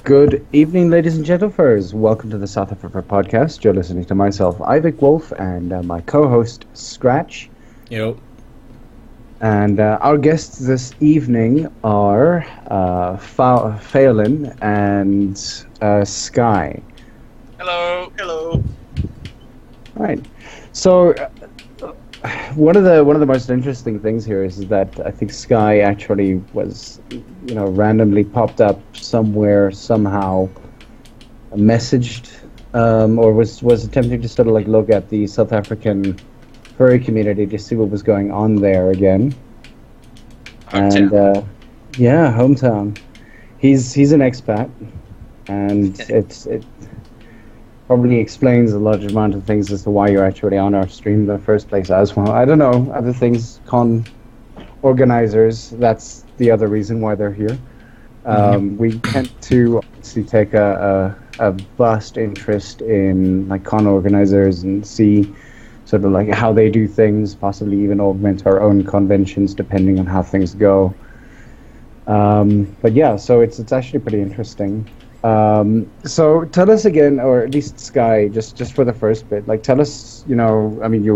Good evening, ladies and gentlemen. Welcome to the south-afrifur podcast. You're listening to myself, Ivik Wolf, and my co-host, Scratch. Yo. And our guests this evening are Faolan and Skye. Hello. Hello. All right. So one of the most interesting things here is that I think Skye actually was, randomly popped up somewhere somehow, messaged, or was attempting to sort of like look at the South African furry community to see what was going on there again. Hometown. And hometown. He's an expat, and it probably explains a large amount of things as to why you're actually on our stream in the first place as well. I don't know, other things, con organizers, that's the other reason why they're here. We tend to obviously take a vast interest in like con organizers and see sort of like how they do things, possibly even augment our own conventions depending on how things go. But yeah, so it's actually pretty interesting. So tell us again, or at least Skye, just for the first bit, like tell us, you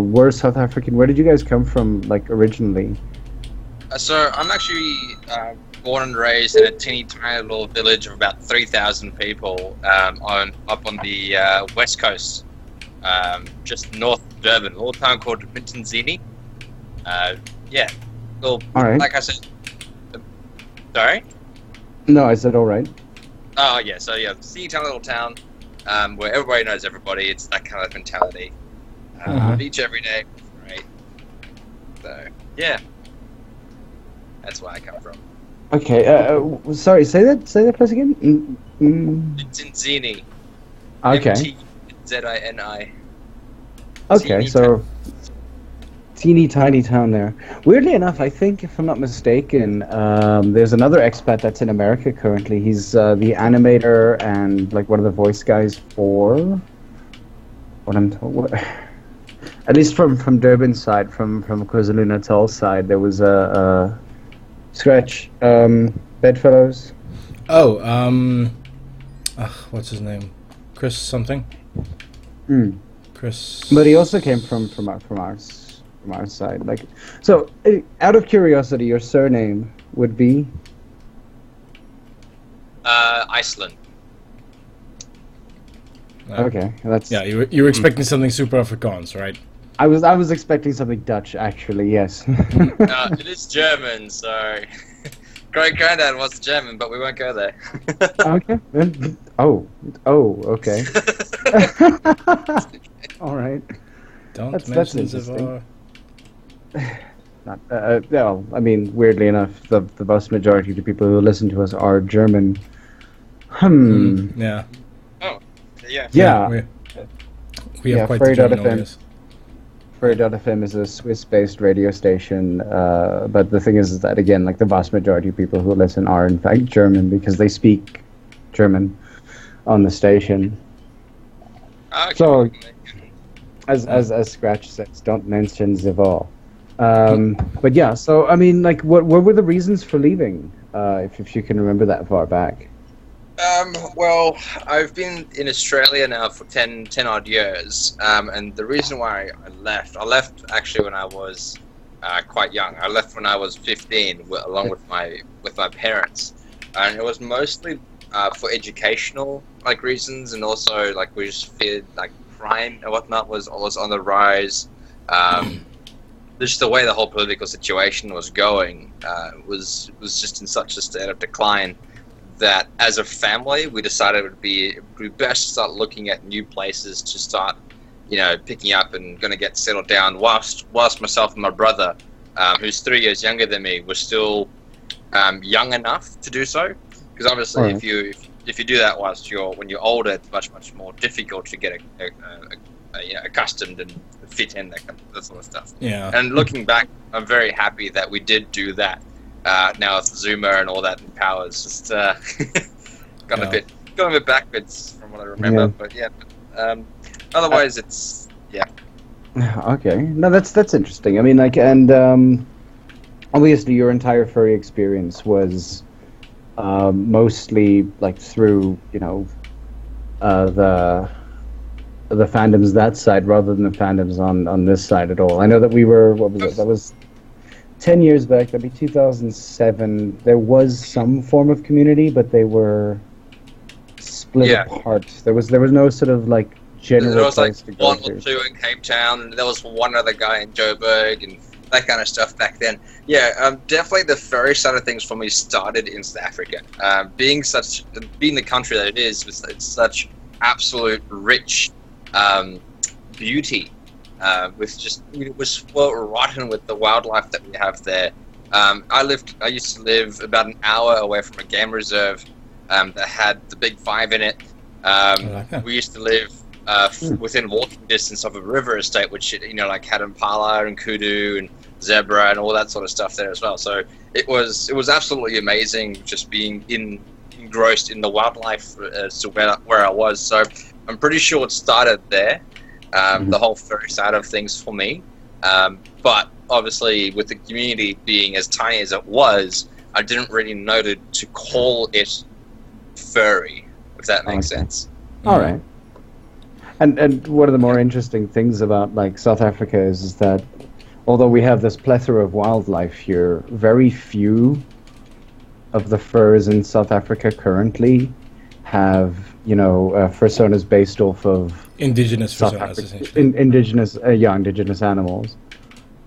were South African. Where did you guys come from, like, originally? So I'm actually born and raised in a teeny tiny little village of about 3,000 people up on the west coast, just north of Durban, a little town called Mtinzini. Well, all right. Like I said, sorry? No, I said all right. Oh, yeah, so yeah, teeny tiny little town where everybody knows everybody. It's that kind of mentality. Beach every day, right? So, yeah. That's where I come from. Okay, sorry, say that place again? Mtinzini. Okay. Mtzini. Okay, so teeny tiny town there. Weirdly enough, I think, if I'm not mistaken, there's another expat that's in America currently. He's the animator and like one of the voice guys for what I'm told. At least from Durban's side, from KwaZulu-Natal's side, there was a Scratch Bedfellows. What's his name? Chris something. Chris. But he also came from our side. Like, so out of curiosity, your surname would be Iceland. okay. That's You were expecting something super Afrikaans, right? I was expecting something Dutch, actually. Yes. It is German, so great granddad was German, but we won't go there. Okay. Okay. All right. That's mention Zavar. Well, I mean, weirdly enough, the vast majority of the people who listen to us are German. Yeah. Oh, yeah. Yeah. We have quite the German audience. Furry.fm is a Swiss-based radio station, but the thing is that, again, like the vast majority of people who listen are in fact German because they speak German on the station. Okay. So, as Scratch says, don't mention Zaval. But yeah, so I mean, like, what were the reasons for leaving? If you can remember that far back. Well, I've been in Australia now for 10 odd years, and the reason why I left actually when I was quite young. I left when I was 15, along with my parents, and it was mostly for educational like reasons, and also like we just feared like crime and whatnot was on the rise. Just the way the whole political situation was going was just in such a state of decline that as a family we decided it would be best to start looking at new places to start, picking up and going to get settled down. Whilst myself and my brother, who's 3 years younger than me, was still young enough to do so. Because obviously, if you do that when you're older, it's much more difficult to get accustomed and fit in that sort of stuff. Yeah. And looking back, I'm very happy that we did do that. Now with Zuma and all that in power, it's just gone a bit backwards from what I remember. Yeah. But otherwise, it's Okay, no, that's interesting. I mean, like, and obviously your entire furry experience was mostly like through the fandoms that side rather than the fandoms on this side at all. I know that we were, what was it? That was 10 years back. That'd be 2007. There was some form of community, but they were split apart. There was no sort of like general. There was like place to go one or two in Cape Town, and there was one other guy in Joburg, and that kind of stuff back then. Yeah, definitely the furry side of things for me started in South Africa. Being the country that it is, it's such absolute rich beauty. It was well rotten with the wildlife that we have there. I used to live about an hour away from a game reserve that had the Big Five in it. We used to live within walking distance of a river estate, which had impala and kudu and zebra and all that sort of stuff there as well. So it was absolutely amazing just being engrossed in the wildlife as to where I was. So I'm pretty sure it started there, the whole furry side of things for me. But obviously, with the community being as tiny as it was, I didn't really know to call it furry, if that makes sense. All right. And one of the more interesting things about like South Africa is that although we have this plethora of wildlife here, very few of the furs in South Africa currently have fursonas based off of indigenous fursonas, essentially. Indigenous animals.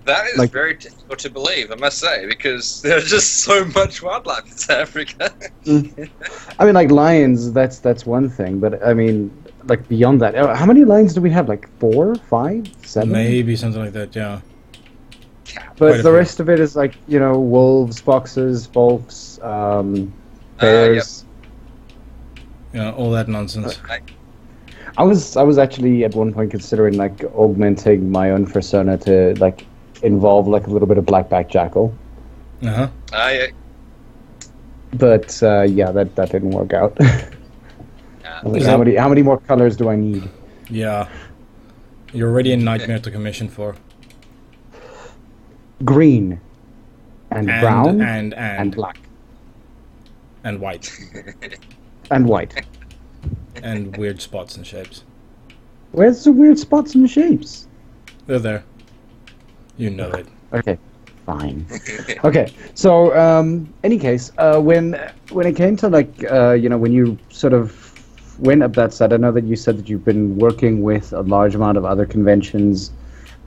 That is very difficult to believe, I must say, because there's just so much wildlife in South Africa. I mean, like lions, that's one thing, but I mean, like beyond that, how many lions do we have? Like 4, 5, 7? Maybe something like that, yeah. But the rest of it is like, wolves, foxes, volks, bears. Yeah, all that nonsense. I was actually at one point considering like augmenting my own persona to like involve like a little bit of black-backed jackal. Uh-huh. Yeah. But that didn't work out. Like, how many more colors do I need? Yeah. You're already a nightmare to commission for. Green and brown and black and white and white and weird spots and shapes. Where's the weird spots and shapes? They're there. You know it. Okay, fine. Okay, so any case, when it came to like when you sort of went up that side, I know that you said that you've been working with a large amount of other conventions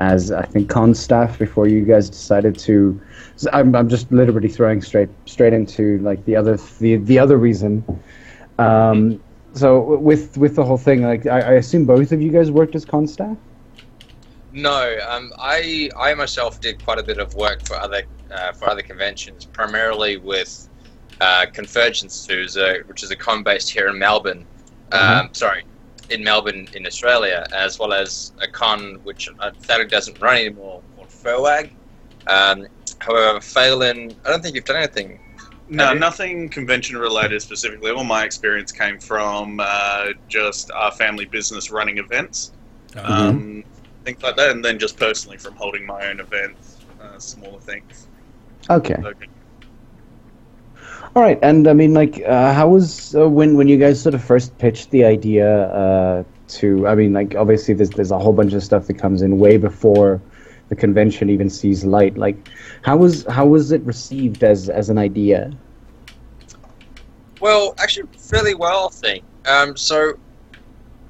as I think con staff before you guys decided to. So I'm just literally throwing straight into like the other reason. So with the whole thing, like I assume both of you guys worked as con staff. No, I myself did quite a bit of work for other conventions, primarily with Convergence 2, which is a con based here in Melbourne. In Melbourne, in Australia, as well as a con which sadly doesn't run anymore, called FurWag. However, Faolan, I don't think you've done anything. No, nothing convention related specifically. All my experience came from just our family business running events, things like that, and then just personally from holding my own events, smaller things. Okay. All right, and I mean, like, how was when you guys sort of first pitched the idea to? I mean, like, obviously, there's a whole bunch of stuff that comes in way before the convention even sees light. Like, how was it received as an idea? Well, actually, fairly well, I think. So,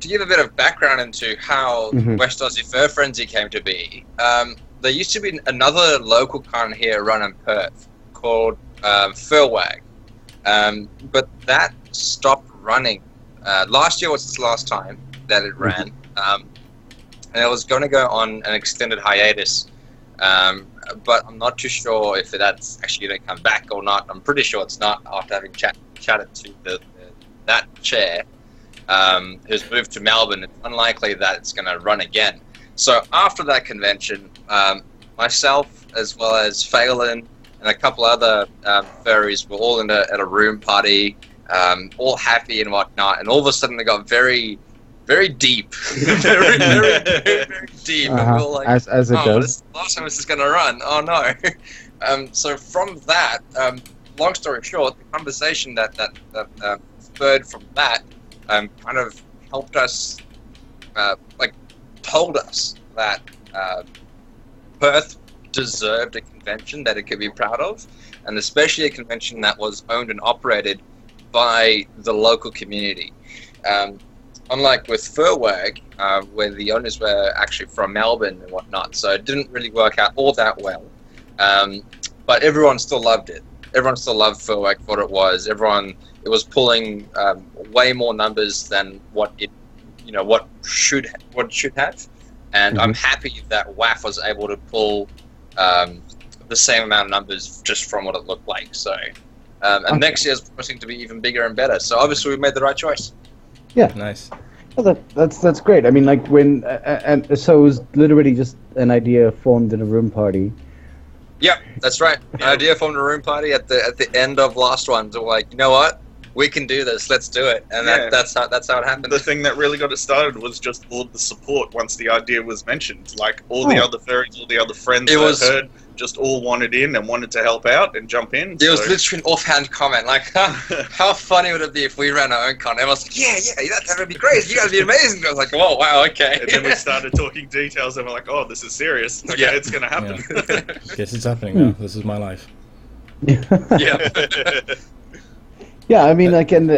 to give a bit of background into how West Aussie Fur Frenzy came to be, there used to be another local con here run in Perth called FurWag. But that stopped running. Last year was its last time that it ran. And it was going to go on an extended hiatus. But I'm not too sure if that's actually going to come back or not. I'm pretty sure it's not, after having chatted to that chair who's moved to Melbourne. It's unlikely that it's going to run again. So after that convention, myself as well as Faolan and a couple other furries were all at a room party, all happy and whatnot, and all of a sudden it got very, very deep, very, very, very, very deep. And we were like, as it does. Last time this is going to run. Oh no! So from that, long story short, the conversation that spurred from that kind of helped us, told us that Perth deserved a convention that it could be proud of, and especially a convention that was owned and operated by the local community. Unlike with FurWag, where the owners were actually from Melbourne and whatnot, so it didn't really work out all that well. But everyone still loved it. Everyone still loved FurWag for what it was. It was pulling way more numbers than what should have. And I'm happy that WAFF was able to pull the same amount of numbers just from what it looked like. So, and next year's promising to be even bigger and better. So obviously we made the right choice. Yeah, nice. Well, that's great. I mean, like when and so it was literally just an idea formed in a room party. Yep, that's right. An idea formed in a room party at the end of last one. So like, you know what? We can do this. Let's do it. And that's how it happened. The thing that really got it started was just all the support once the idea was mentioned. Like all the other furries, all the other friends heard, just all wanted in and wanted to help out and jump in. It was literally an offhand comment, like, how funny would it be if we ran our own con? And I was like, yeah, that would be great. You guys would be amazing. I was like, oh, wow, okay. And then we started talking details and we're like, oh, this is serious. Okay, it's going to happen. Yeah. Guess it's happening now. This is my life. Yeah. Yeah, I mean, like, and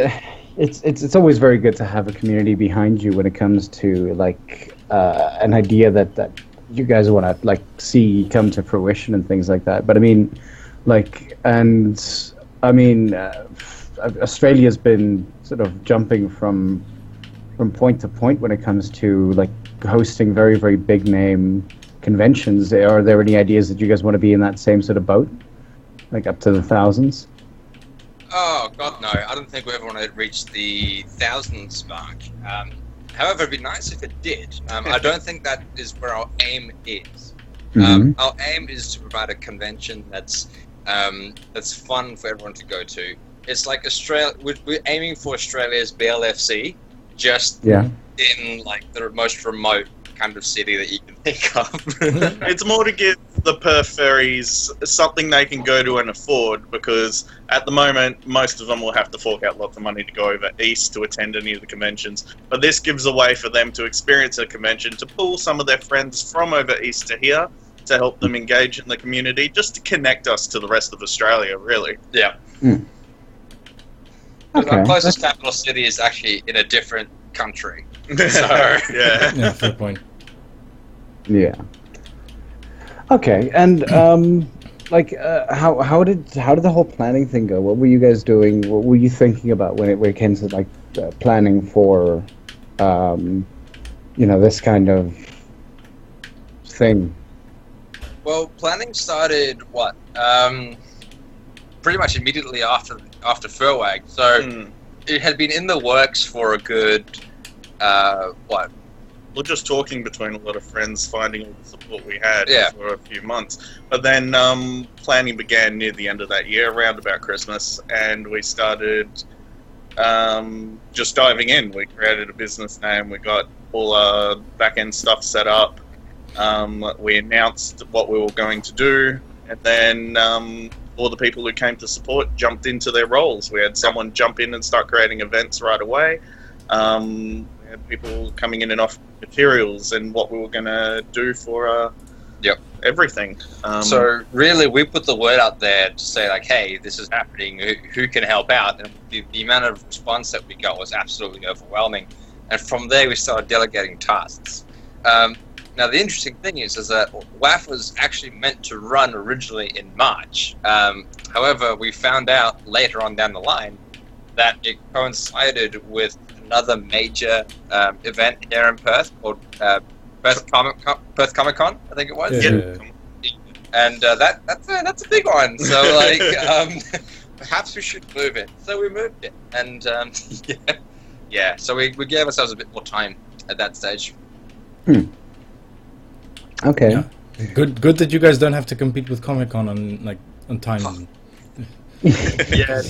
it's always very good to have a community behind you when it comes to like an idea that you guys want to like see come to fruition and things like that. But I mean, Australia's been sort of jumping from point to point when it comes to like hosting very, very big name conventions. Are there any ideas that you guys want to be in that same sort of boat, like up to the thousands? Oh, God, no. I don't think we ever want to reach the thousands mark. However, it'd be nice if it did. I don't think that is where our aim is. Our aim is to provide a convention that's fun for everyone to go to. It's like Australia. We're aiming for Australia's BLFC, just in like the most remote kind of city that you can think of. It's more to give the Perth ferries something they can go to and afford, because at the moment most of them will have to fork out lots of money to go over east to attend any of the conventions, but this gives a way for them to experience a convention, to pull some of their friends from over east to here to help them engage in the community, just to connect us to the rest of Australia, really. Yeah. Our closest capital city is actually in a different country. So yeah, fair point. Yeah. Okay, and how did the whole planning thing go? What were you guys doing? What were you thinking about when it came to like planning for, this kind of thing? Well, planning started pretty much immediately after FurWag. So it had been in the works for a good We're just talking between a lot of friends, finding all the support we had for a few months. But then planning began near the end of that year, around about Christmas, and we started just diving in. We created a business name, we got all our back-end stuff set up, we announced what we were going to do, and then all the people who came to support jumped into their roles. We had someone jump in and start creating events right away. We had people coming in and off materials and what we were going to do for everything. So really, we put the word out there to say like, hey, this is happening, who can help out? And the amount of response that we got was absolutely overwhelming. And from there, we started delegating tasks. Now, the interesting thing is that WAFF was actually meant to run originally in March. However, we found out later on down the line that it coincided with another major event here in Perth called Perth Comic Con, I think it was. Yeah. And that's a big one. So like, perhaps we should move it. So we moved it, and So we gave ourselves a bit more time at that stage. Okay. Yeah. Good that you guys don't have to compete with Comic-Con on time. Yeah,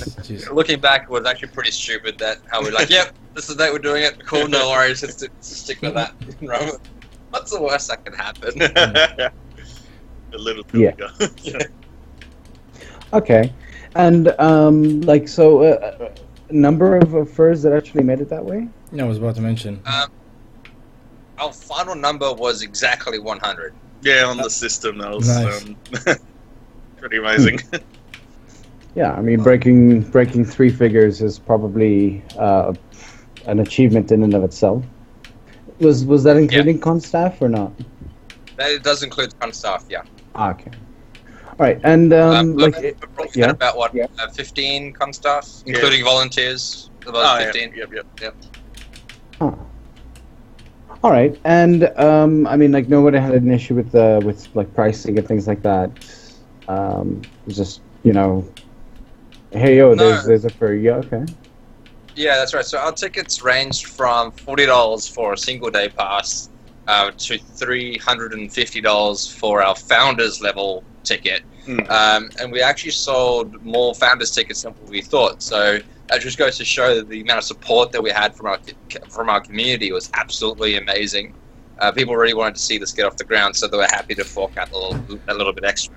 looking back, it was actually pretty stupid that how we're like, yep, this is that we're doing it. Cool, no worries, just stick with that. What's the worst that could happen? A little bit. Okay, And like so, number of furs that actually made it that way. Yeah, I was about to mention. Our final number was exactly 100. Yeah, on the system, that was Nice. pretty amazing. Yeah, I mean, breaking 3 figures is probably an achievement in and of itself. Was that including con staff or not? That does include con staff, yeah. Ah, okay. All right, and We've got about what 15 con staff, including volunteers. About 15. Yep. Huh. All right, and I mean, like nobody had an issue with like pricing and things like that. It's just hey yo, there's a fur. Yeah, okay. Yeah, that's right. So our tickets ranged from $40 for a single day pass to $350 for our founders level ticket. And we actually sold more founders tickets than what we thought. So that just goes to show that the amount of support that we had from our community was absolutely amazing. People really wanted to see this get off the ground, so they were happy to fork out a little bit extra.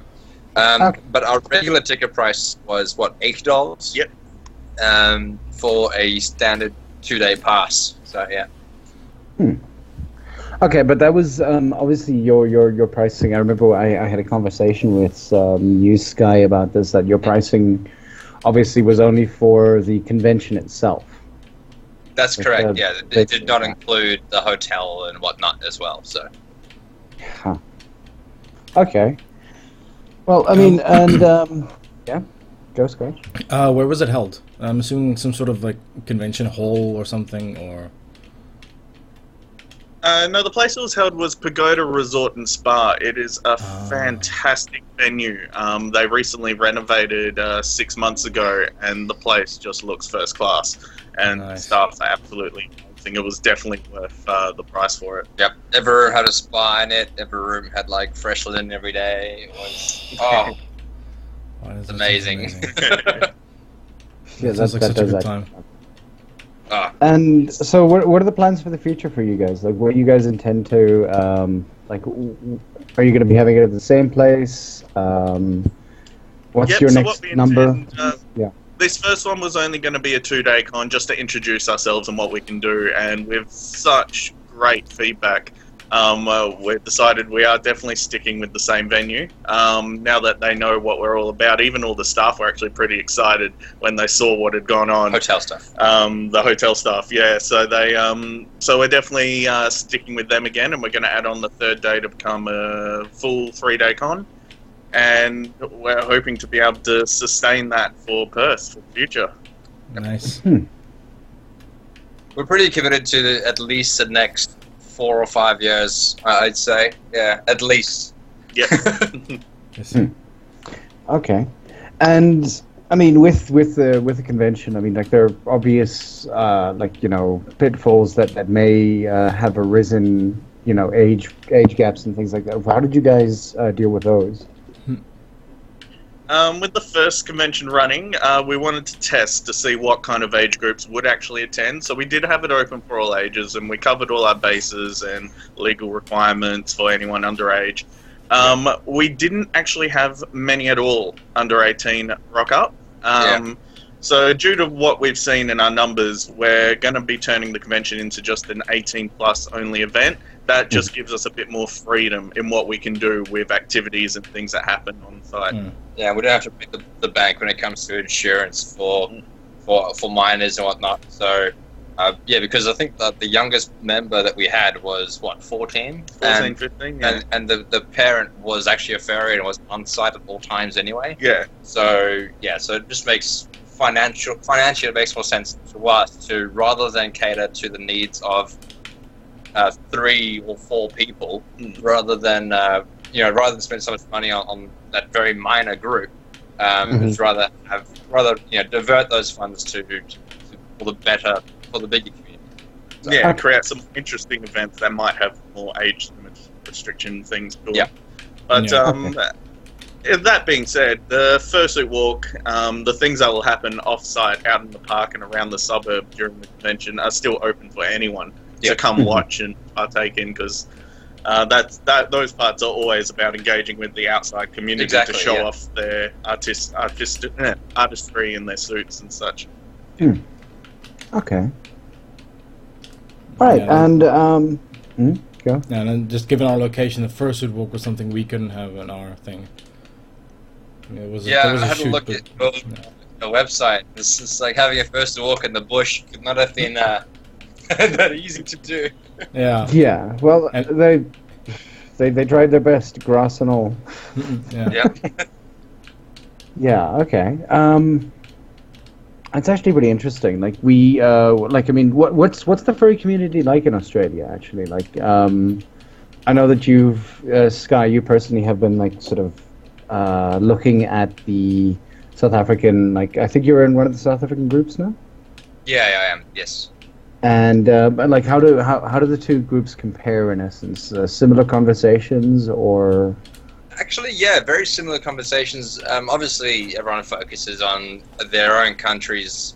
But our regular ticket price was what, $80? Yep. For a standard 2-day pass. So yeah. Okay, but that was obviously your pricing. I remember I had a conversation with you, Skye, about this. That your pricing obviously was only for the convention itself. That's correct. Yeah, it did not include the hotel and whatnot as well. So. Huh. Okay. Well, I mean, and yeah, go Skye. Where was it held? I'm assuming some sort of like convention hall or something, or. No, the place it was held was Pagoda Resort and Spa. It is a fantastic venue. They recently renovated 6 months ago, and the place just looks first class. And the staff are absolutely amazing. It was definitely worth the price for it. Yep. Every room had a spa in it. Every room had like fresh linen every day. It was it's amazing. Yeah, sounds like such a good time. And so, what are the plans for the future for you guys? Like, what do you guys intend to like? Are you going to be having it at the same place? What's your next number? This first one was only going to be a 2-day con just to introduce ourselves and what we can do, and with such great feedback, we've decided we are definitely sticking with the same venue. Now that they know what we're all about, even all the staff were actually pretty excited when they saw what had gone on. Hotel staff. The hotel staff, yeah. So they, so we're definitely sticking with them again, and we're going to add on the 3rd day to become a full 3-day con. And we're hoping to be able to sustain that for Perth for the future. Nice. We're pretty committed to at least the next 4 or 5 years, I'd say. Yeah, at least. Yeah. Okay. And I mean, with the convention, I mean, like there are obvious pitfalls that may have arisen, age gaps and things like that. How did you guys deal with those? With the first convention running, we wanted to test to see what kind of age groups would actually attend. So we did have it open for all ages, and we covered all our bases and legal requirements for anyone underage. We didn't actually have many at all under 18 rock up. So due to what we've seen in our numbers, we're going to be turning the convention into just an 18-plus only event. That just gives us a bit more freedom in what we can do with activities and things that happen on site. Yeah, we don't have to break the bank when it comes to insurance for minors and whatnot. So, because I think that the youngest member that we had was, 14? 15, yeah. And the parent was actually a furry and was on site at all times anyway. Yeah. So it just makes financially it makes more sense to us to, rather than cater to the needs of 3 or 4 people, rather than spend so much money on that very minor group, rather divert those funds to for the bigger community. So, create some interesting events that might have more age limit restriction things. Yeah. But that being said, the fursuit walk, the things that will happen off-site, out in the park and around the suburb during the convention are still open for anyone to come watch and partake in, because Those parts are always about engaging with the outside community to show off their artistry and their suits and such. Okay. Right, and go. And then just given our location, the fursuit walk was something we couldn't have in our thing. It was I had a look at the website. This is like having a fursuit walk in the bush. Could not have been that easy to do. Yeah. Yeah. Well, they tried their best, grass and all. Yeah. Yeah. Okay. It's actually pretty interesting. Like what's the furry community like in Australia? Actually, like, I know that you've, Skye, you personally have been like sort of looking at the South African. Like, I think you're in one of the South African groups now. Yeah, I am. Yes. And like, how do the two groups compare in essence? Similar conversations or? Actually, yeah, very similar conversations. Obviously, everyone focuses on their own country's,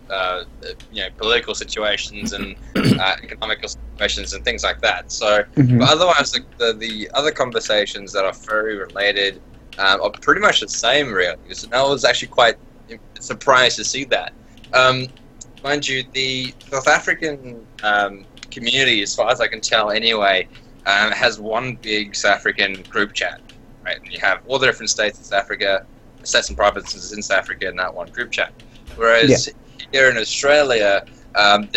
political situations and economical situations and things like that. So, but otherwise, the other conversations that are furry related are pretty much the same, really. So I was actually quite surprised to see that. Mind you, the South African community, as far as I can tell, anyway, has one big South African group chat. Right, and you have all the different states in South Africa, states and provinces in South Africa in that one group chat. Whereas here in Australia, I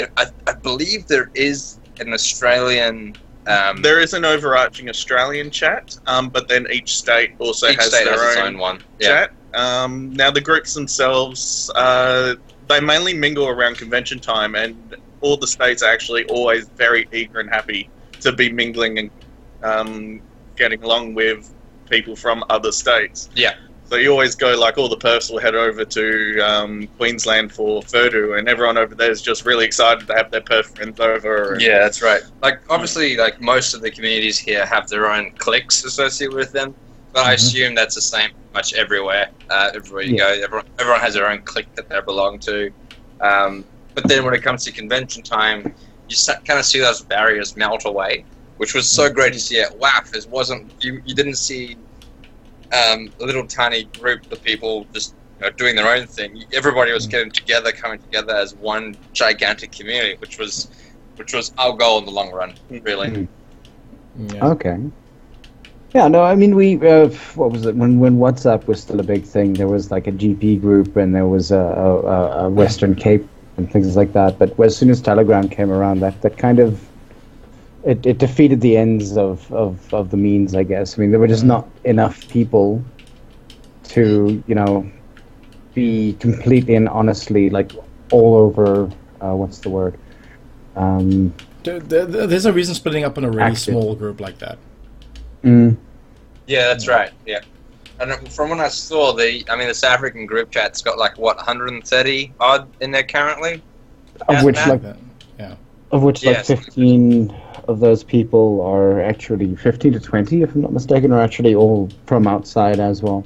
believe there is an Australian. There is an overarching Australian chat, but then each state also has their own one. Chat. Now the groups themselves, they mainly mingle around convention time, and all the states are actually always very eager and happy to be mingling and getting along with people from other states. Yeah. So you always go, like, all the Perths will head over to Queensland for Furdu, and everyone over there is just really excited to have their Perth friends over. Yeah, that's right. Like, obviously, like, most of the communities here have their own cliques associated with them, but I assume that's the same much everywhere. Everywhere you go, everyone has their own clique that they belong to. But then when it comes to convention time, you kind of see those barriers melt away, which was so great to see at WAFF. You didn't see a little tiny group of people just doing their own thing. Everybody was coming together as one gigantic community, which was our goal in the long run, really. Yeah. Okay. Yeah, no, I mean, we, what was it, when WhatsApp was still a big thing, there was like a GP group and there was a Western Cape and things like that, but as soon as Telegram came around, that kind of, it defeated the ends of the means, I guess. I mean, there were just not enough people to, be completely and honestly, like, all over, what's the word? There's a reason splitting up in a really small group like that. Yeah, that's right. Yeah, and from what I saw, the South African group chat's got like 130 odd in there currently. Of which 15 of those people are actually 15 to 20, if I'm not mistaken, are actually all from outside as well.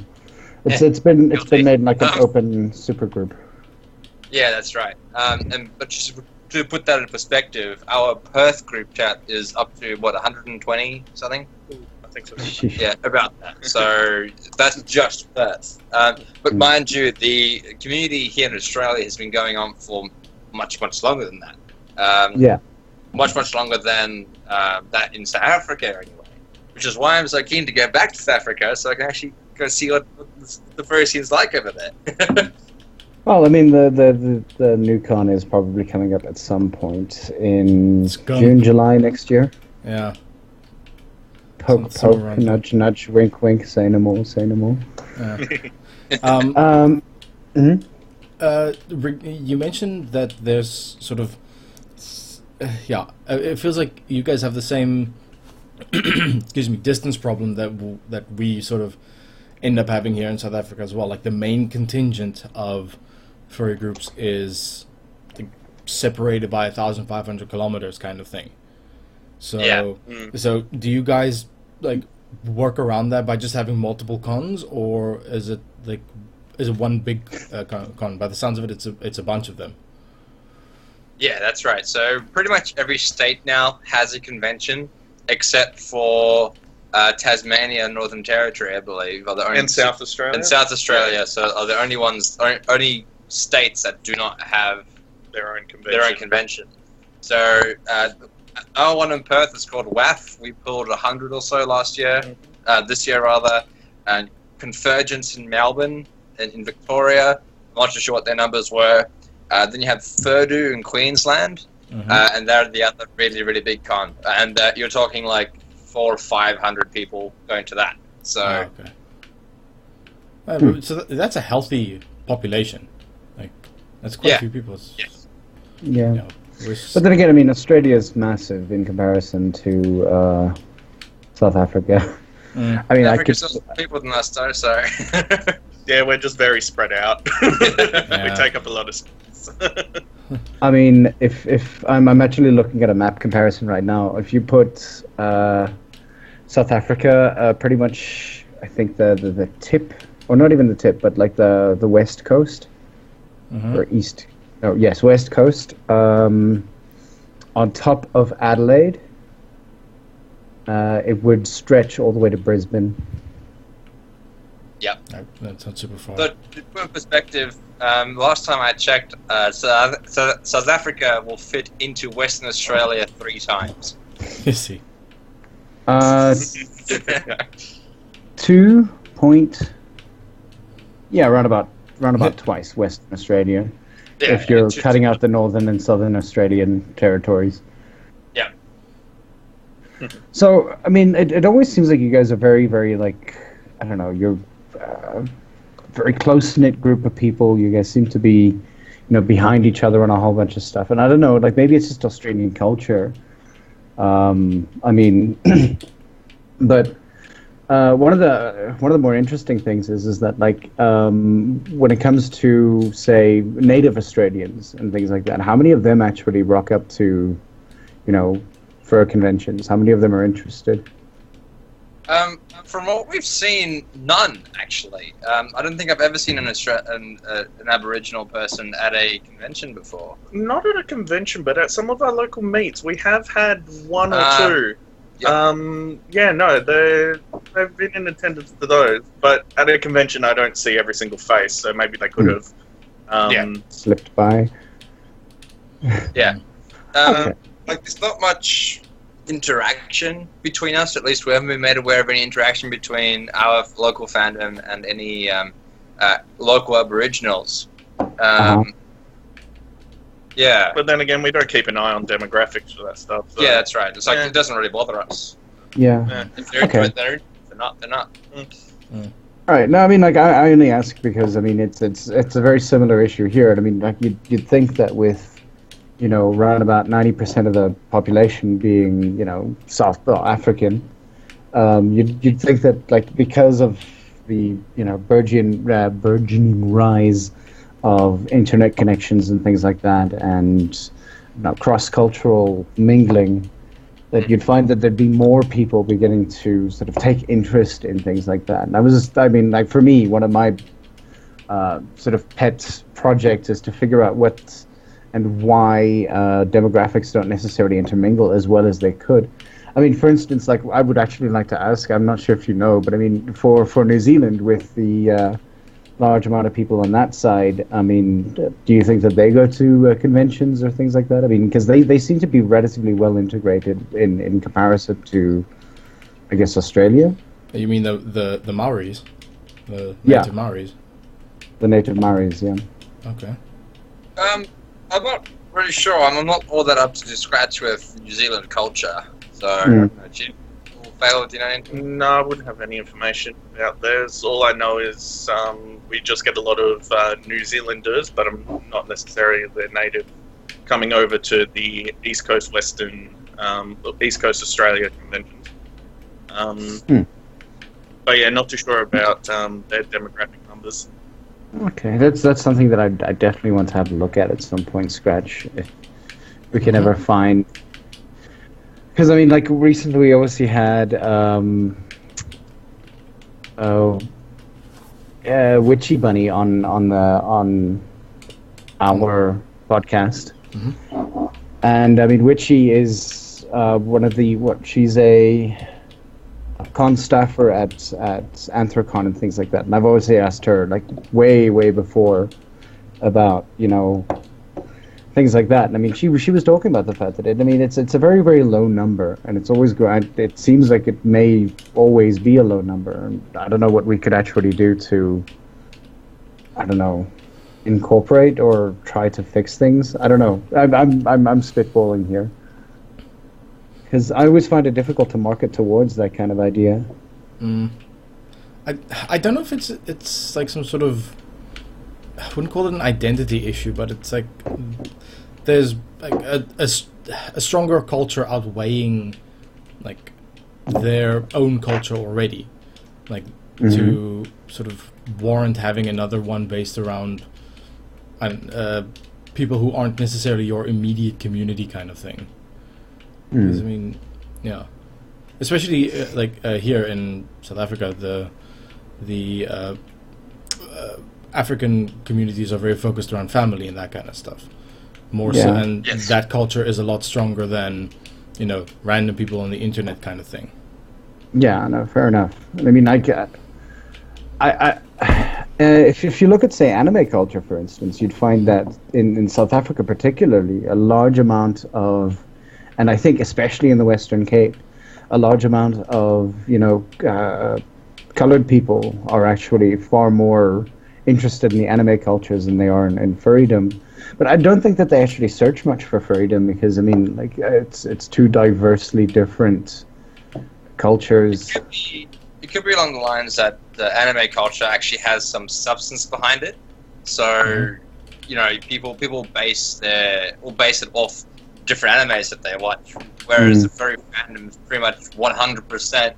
It's been made like an open super group. Yeah, that's right. But just to put that in perspective, our Perth group chat is up to 120 something. I think so. Yeah, about that. So that's just Perth. But mind you, the community here in Australia has been going on for much longer than that. Much longer than that in South Africa anyway. Which is why I'm so keen to go back to South Africa so I can actually go see what the furry scene's like over there. Well, I mean, the new con is probably coming up at some point in June, July next year. Yeah. Poke, nudge, nudge, wink, wink, say no more, say no more. You mentioned that there's sort of... it feels like you guys have the same distance problem that we sort of end up having here in South Africa as well. Like, the main contingent of furry groups is separated by 1,500 kilometers kind of thing. So, so do you guys like work around that by just having multiple cons, or is it one big con? By the sounds of it, it's a bunch of them. Yeah, that's right. So pretty much every state now has a convention, except for Tasmania and Northern Territory, I believe, are the only And South Australia. and South Australia. So are the only states that do not have their own convention. their own convention. So our one in Perth is called WAFF. We pulled 100 or so last year, this year rather, and Convergence in Melbourne and in Victoria. I'm not sure what their numbers were. Then you have Furdu in Queensland, and they're the other really, really big con. And you're talking like 400 or 500 people going to that. So, so that's a healthy population. Like that's quite a few people. Yeah. But then again, I mean, Australia is massive in comparison to South Africa. I mean, Africa's just people than us, though. So. Yeah, we're just very spread out. We take up a lot of space. I mean, if I'm actually looking at a map comparison right now, if you put South Africa pretty much, I think the tip, or not even the tip, but like the west coast or east. Oh yes, west coast. On top of Adelaide, it would stretch all the way to Brisbane. Yep. That's not super far. But to put in perspective, last time I checked, South Africa will fit into Western Australia 3 times. You see. 2 point. Yeah, round about twice Western Australia. Yeah, if you're cutting out the northern and southern Australian territories. Yeah. So, I mean, it always seems like you guys are very, very, like, I don't know, you're very close-knit group of people. You guys seem to be, behind each other on a whole bunch of stuff. And I don't know, like, maybe it's just Australian culture. I mean, but one of the more interesting things is that, like, when it comes to, say, native Australians and things like that, how many of them actually rock up to, fur conventions? How many of them are interested? From what we've seen, none actually. I don't think I've ever seen an Aboriginal person at a convention before. Not at a convention, but at some of our local meets, we have had one or two. Yep. They've been in attendance for those, but at a convention, I don't see every single face, so maybe they could have slipped by. Yeah. Okay. Like, there's not much interaction between us. At least we haven't been made aware of any interaction between our local fandom and any local Aboriginals. Yeah. But then again, we don't keep an eye on demographics for that stuff. So. Yeah, that's right. It's like it doesn't really bother us. Yeah. If they're into it, they're not. They're not. All right. No, I mean, like, I only ask because, I mean, it's a very similar issue here. I mean, like, you'd think that with around about 90% of the population being, South African, you'd think that, like, because of the, burgeoning rise of internet connections and things like that, and cross-cultural mingling, that you'd find that there'd be more people beginning to sort of take interest in things like that. And for me, one of my sort of pet projects is to figure out what and why demographics don't necessarily intermingle as well as they could. I mean, for instance, like, I would actually like to ask, I'm not sure if you know, but I mean, for New Zealand, with the large amount of people on that side, I mean, do you think that they go to conventions or things like that? I mean, because they seem to be relatively well integrated in comparison to, I guess, Australia. You mean the Maoris? The native Maoris? The native Maoris, yeah. Okay. I'm not really sure. I'm not all that up to scratch with New Zealand culture. So, do you know anything? No, I wouldn't have any information about theirs. All I know is we just get a lot of New Zealanders, but I'm not necessarily their native, coming over to the East Coast East Coast Australia conventions. But yeah, not too sure about their demographic numbers. Okay, that's something that I definitely want to have a look at some point, Scratch, if we can ever find. Because, I mean, like, recently we obviously had Witchy Bunny on our podcast. And, I mean, Witchy is one of the she's a con staffer at Anthrocon and things like that. And I've always asked her, like, way before about, things like that. And I mean, she was talking about the fact that it's a very, very low number, and it's always it seems like it may always be a low number. And I don't know what we could actually do to, I don't know, incorporate or try to fix things. I don't know. I'm spitballing here. Because I always find it difficult to market towards that kind of idea. I don't know if it's like some sort of, I wouldn't call it an identity issue, but it's like there's like a stronger culture outweighing like their own culture already, like to sort of warrant having another one based around people who aren't necessarily your immediate community kind of thing. Because, I mean, yeah, especially here in South Africa, the African communities are very focused around family and that kind of stuff. More so, and that culture is a lot stronger than, random people on the internet kind of thing. Yeah, no, fair enough. I mean, if you look at, say, anime culture, for instance, you'd find that in South Africa particularly, a large amount of, and I think especially in the Western Cape, a large amount of, colored people are actually far more interested in the anime cultures than they are in furrydom. But I don't think that they actually search much for furrydom because, I mean, like, it's two diversely different cultures. It could be along the lines that the anime culture actually has some substance behind it. So, people base it off different animes that they watch, whereas the furry fandom is pretty much 100%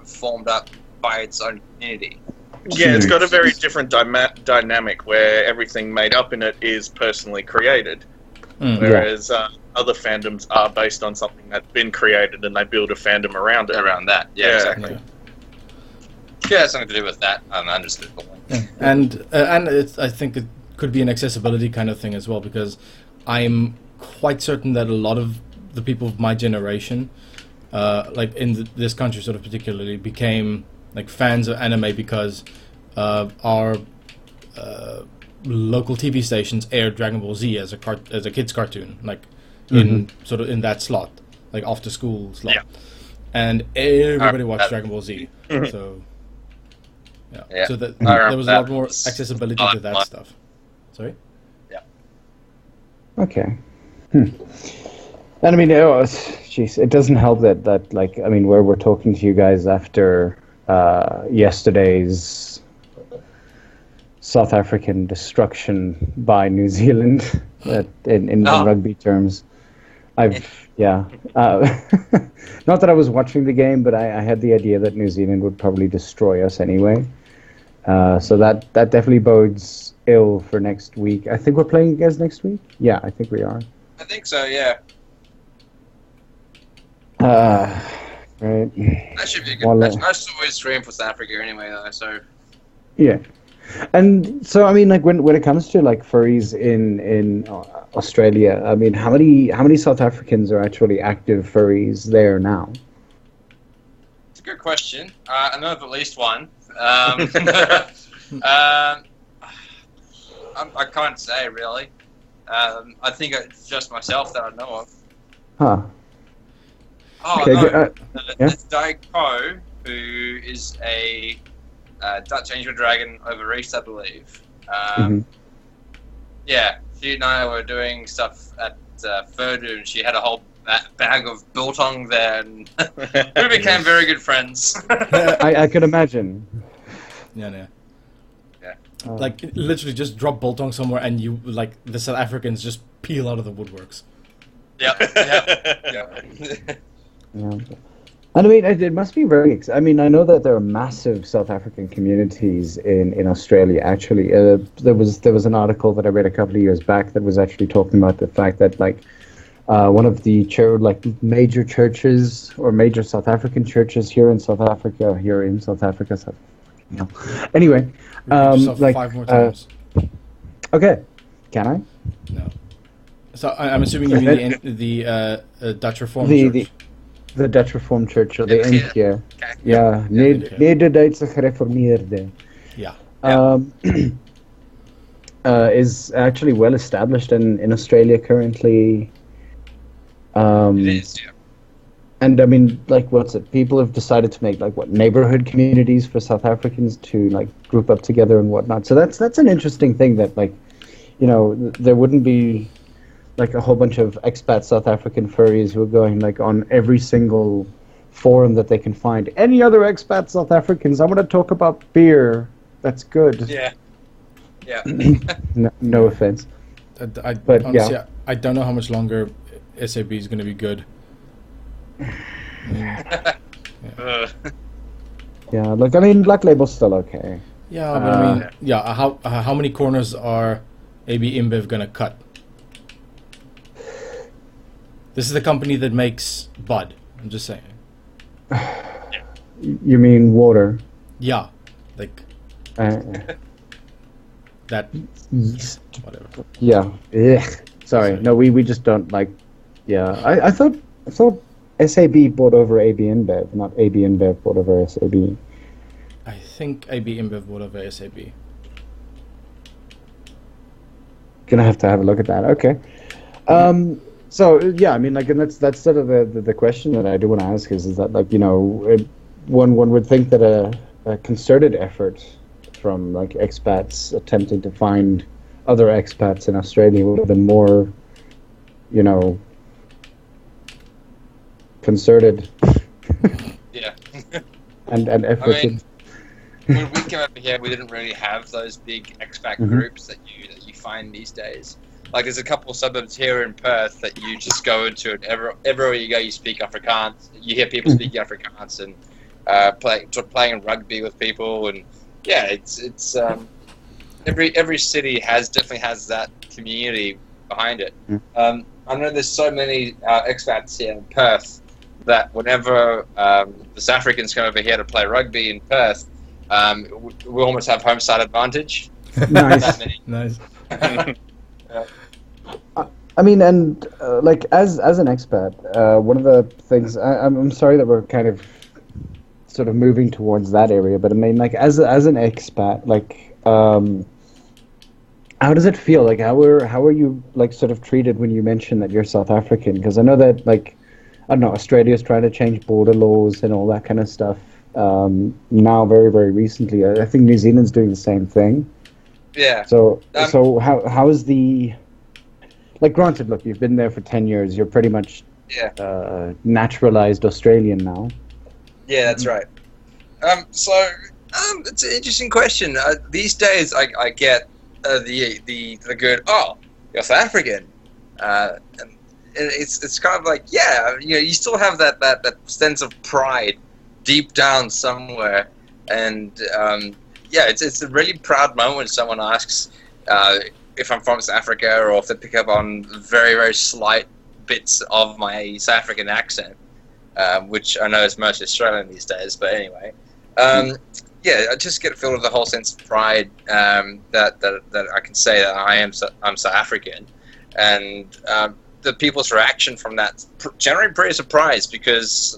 formed up by its own community. Yeah, it's got a very different dynamic where everything made up in it is personally created, whereas other fandoms are based on something that's been created and they build a fandom around it. Around that, yeah, exactly. Yeah, it's something to do with that. Understood. And I think it could be an accessibility kind of thing as well, because I'm quite certain that a lot of the people of my generation, like in this country sort of particularly, became like fans of anime because our local TV stations aired Dragon Ball Z as a kids cartoon, like in that slot, like after school slot, and everybody watched Dragon Ball Z. So so that there was a lot more accessibility to that stuff. Sorry. Yeah. Okay. And I mean, it doesn't help that like, I mean, where we're talking to you guys after yesterday's South African destruction by New Zealand, in rugby terms. Not that I was watching the game, but I had the idea that New Zealand would probably destroy us anyway. So that definitely bodes ill for next week. I think we're playing you guys next week? Yeah, I think we are. I think so, yeah. Right. That should be a good match. I still always stream for South Africa anyway, though, so... Yeah. And so, I mean, like, when it comes to, like, furries in Australia, I mean, how many South Africans are actually active furries there now? It's a good question. I know of at least one. I can't say, really. I think it's just myself that I know of. Huh. Oh, okay, no. It's Daiko, who is a Dutch Angel Dragon over East, I believe. Yeah, she and I were doing stuff at Furdu, and she had a whole bag of biltong there, and we became very good friends. I could imagine. Yeah. Like, literally just drop biltong somewhere and you, like, the South Africans just peel out of the woodworks. Yep. Yeah. And I mean, it must be very... I mean, I know that there are massive South African communities in Australia, actually. There was an article that I read a couple of years back that was actually talking about the fact that, like, one of the major churches or major South African churches here in South Africa. Anyway, like 5 more times. Okay, can I? No. So I'm assuming you mean the Dutch Reformed Church. The Dutch Reformed Church, or the NK. Yeah, Nederduitse Gereformeerde. Yeah. Is actually well established in Australia currently. It is, yeah. And I mean, like, what's it? People have decided to make neighborhood communities for South Africans to group up together and whatnot. So that's an interesting thing that there wouldn't be a whole bunch of expat South African furries who are going on every single forum that they can find. Any other expat South Africans? I want to talk about beer. That's good. Yeah. Yeah. No offense. But honestly, I don't know how much longer SAB is going to be good. Yeah, I mean, Black Label's still okay. Yeah, but I mean, how many corners are AB InBev gonna cut? This is the company that makes Bud. I'm just saying. You mean water? Yeah, that. Whatever. Yeah. Ugh. Sorry. No, we just don't like. Yeah, I thought SAB bought over AB InBev, not AB InBev bought over SAB. I think AB InBev bought over SAB. Gonna have to have a look at that. Okay. So yeah, I mean, and that's sort of the question that I do want to ask is that one would think that a concerted effort from expats attempting to find other expats in Australia would have been more, concerted. Yeah. and effort. I mean, when we came over here, we didn't really have those big expat groups that you find these days. There's a couple of suburbs here in Perth that you just go into, and everywhere you go, you speak Afrikaans. You hear people speaking Afrikaans and playing rugby with people, and yeah, it's every city definitely has that community behind it. I know there's so many expats here in Perth that whenever the South Africans come over here to play rugby in Perth, we almost have home side advantage. Nice. Nice. I mean, and as an expat, one of the things I'm sorry that we're kind of sort of moving towards that area, but I mean, as an expat, how does it feel? How are you sort of treated when you mention that you're South African? Because I know that I don't know, Australia's trying to change border laws and all that kind of stuff. Now, very, very recently, I think New Zealand's doing the same thing. Yeah. So how is the granted, look, you've been there for 10 years. You're pretty much naturalized Australian now. Yeah, that's right. So it's an interesting question. These days, I get the good, oh, you're South African, and it's kind of you still have that sense of pride deep down somewhere, and it's a really proud moment when someone asks if I'm from South Africa, or if they pick up on very, very slight bits of my South African accent, which I know is mostly Australian these days, but anyway. I just get filled with a whole sense of pride that I can say that I'm South African, and the people's reaction from that generally pretty surprised because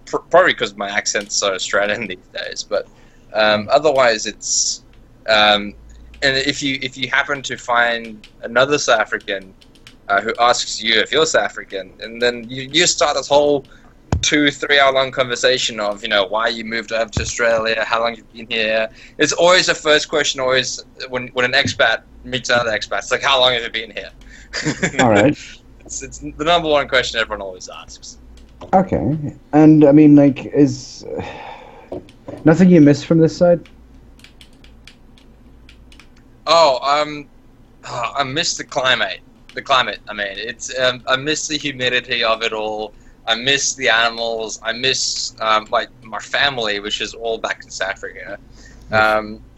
probably because my accent's so Australian these days, but otherwise it's and if you happen to find another South African who asks you if you're South African, and then you start this whole 2-3 hour long conversation of why you moved over to Australia, how long you've been here. It's always the first question. Always when an expat meets another expat, it's how long have you been here? All right. It's the number one question everyone always asks. Okay, and I mean, is nothing you miss from this side? I miss the climate. I mean, it's I miss the humidity of it all. I miss the animals. I miss my family, which is all back in South Africa.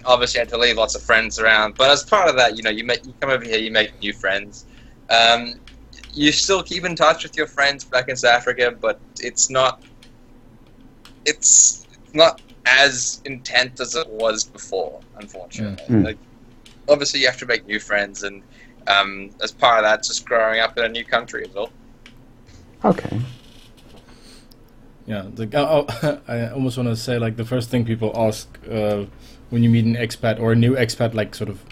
Obviously, I had to leave lots of friends around, but as part of that, you come over here, you make new friends. You still keep in touch with your friends back in South Africa, but it's not as intense as it was before, unfortunately. Obviously, you have to make new friends, and as part of that, just growing up in a new country as well. Okay. Yeah, I almost want to say, like, the first thing people ask when you meet an expat or a new expat, like, sort of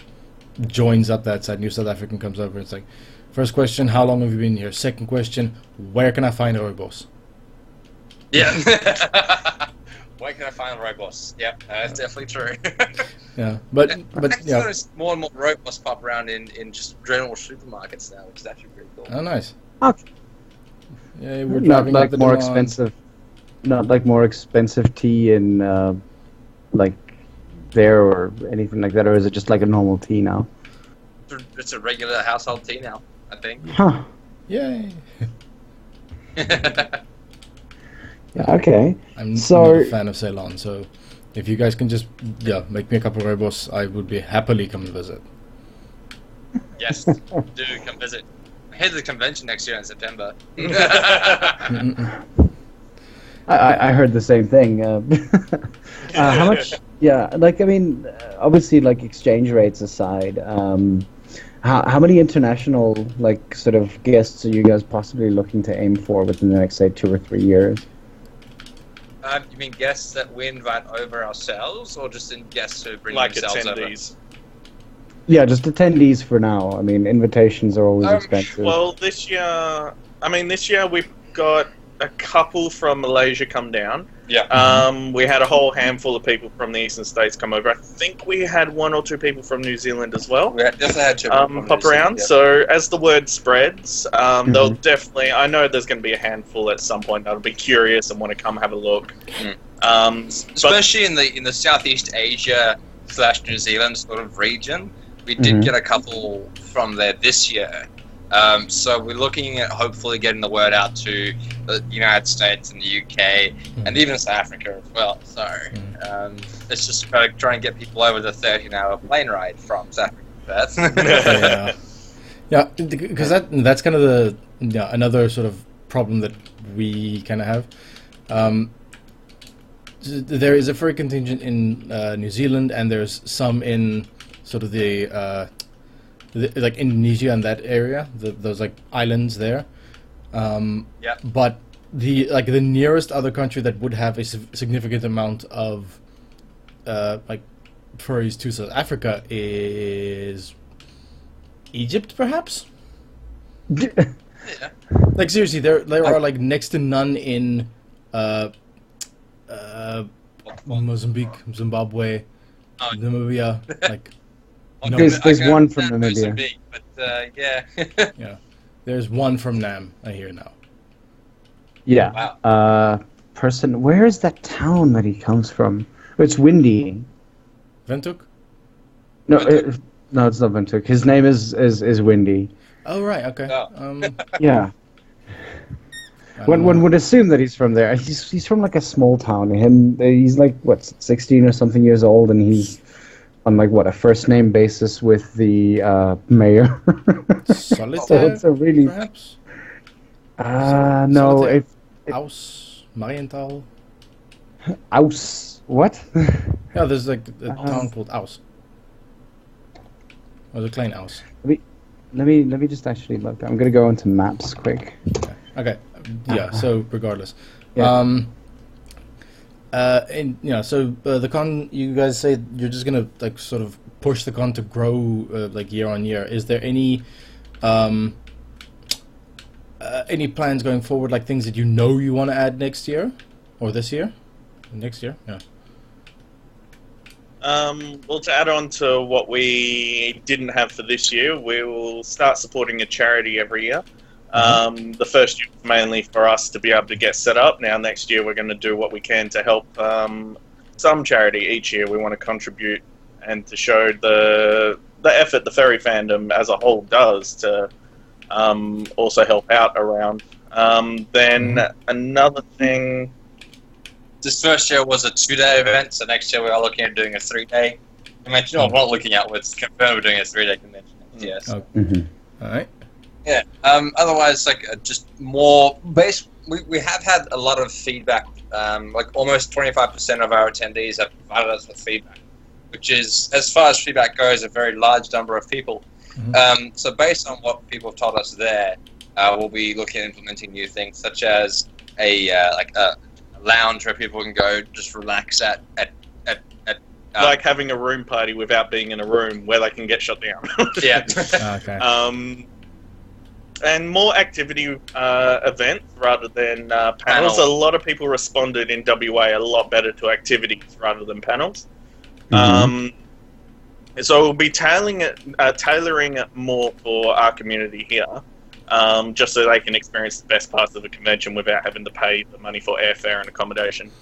joins up that side, new South African comes over, it's like, first question, how long have you been here? Second question, where can I find a rooibos? Yeah. Where can I find a rooibos? Yeah, that's definitely true. Yeah, but yeah. Noticed more and more rooibos pop around in just general supermarkets now, which is actually pretty cool. Oh, nice. Okay. Yeah, we're Not driving like up the more demand. expensive. Not like more expensive tea in like there or anything like that, or is it just like a normal tea now? It's a regular household tea now, I think. Huh. Yay. Yeah. Okay. I'm So- not a fan of Ceylon, so if you guys can just make me a couple of rooibos, I would be happily come and visit. Yes, do come visit. I head to the convention next year in September. I heard the same thing. How much? Yeah, like I mean, obviously, like exchange rates aside, how many international like sort of guests are you guys possibly looking to aim for within the next say 2 or 3 years? You mean guests that we invite over ourselves, or just in guests who bring Like themselves attendees. Yeah, just attendees for now. I mean, invitations are always expensive. Well, this year we've got a couple from Malaysia come down. Yeah. We had a whole handful of people from the eastern states come over. I think we had 1 or 2 people from New Zealand as well. We definitely had two people from Pop New Zealand, around. yeah. So as the word spreads, they'll definitely. I know there's going to be a handful at some point that'll be curious and want to come have a look. Especially in the Southeast Asia / New Zealand sort of region, we did get a couple from there this year. So we're looking at hopefully getting the word out to the United States and the UK and even South Africa as well. So it's just about trying to get people over the 13-hour plane ride from South Africa to Perth. Yeah, because that's kind of another sort of problem that we kind of have. There is a furry contingent in New Zealand, and there's some in sort of like Indonesia and that area, those like islands there. But the nearest other country that would have a significant amount of like furries to South Africa is Egypt, perhaps. Yeah. Like seriously, there are like next to none in Mozambique, Zimbabwe, Namibia, like. No, there's one from Namibia. But yeah. Yeah, there's one from Nam. I hear now. Yeah. Wow. Where is that town that he comes from? It's Windy. Ventuk? No, no, it's not Ventuk. His name is Windy. Oh right, okay. Oh. Yeah. One would assume that he's from there. He's from like a small town. He's like what 16 or something years old, and he's on like what a first name basis with the mayor. Solitaire, So it's a really perhaps? no, Solitaire. it Aus, Marienthal. Aus what? Yeah, there's like a town called Aus. Or the Klein Aus. Let me just actually look. I'm gonna go into maps quick. Okay. Yeah. So regardless, Yeah. and so the con, you guys say you're just gonna like sort of push the con to grow like year on year. Is there any plans going forward, like things that you want to add next year or this year? Next year, yeah. Well, to add on to what we didn't have for this year, we will start supporting a charity every year. The first year was mainly for us to be able to get set up. Now, next year, we're going to do what we can to help some charity each year. We want to contribute and to show the effort the furry fandom as a whole does to also help out around. Then another thing... This first year was a 2-day event, so next year we are looking at doing a 3-day convention. Well, we're not looking at, it's confirmed we're doing a 3-day convention next year. So. All right. Yeah. Otherwise, like just more base. We have had a lot of feedback. Like almost 25% of our attendees have provided us with feedback, which is, as far as feedback goes, a very large number of people. So based on what people have told us there, we'll be looking at implementing new things such as a lounge where people can go just relax at like having a room party without being in a room where they can get shut down. Yeah. Okay. And more activity events rather than panels. A lot of people responded in WA a lot better to activities rather than panels. So we'll be tailoring it more for our community here, just so they can experience the best parts of the convention without having to pay the money for airfare and accommodation.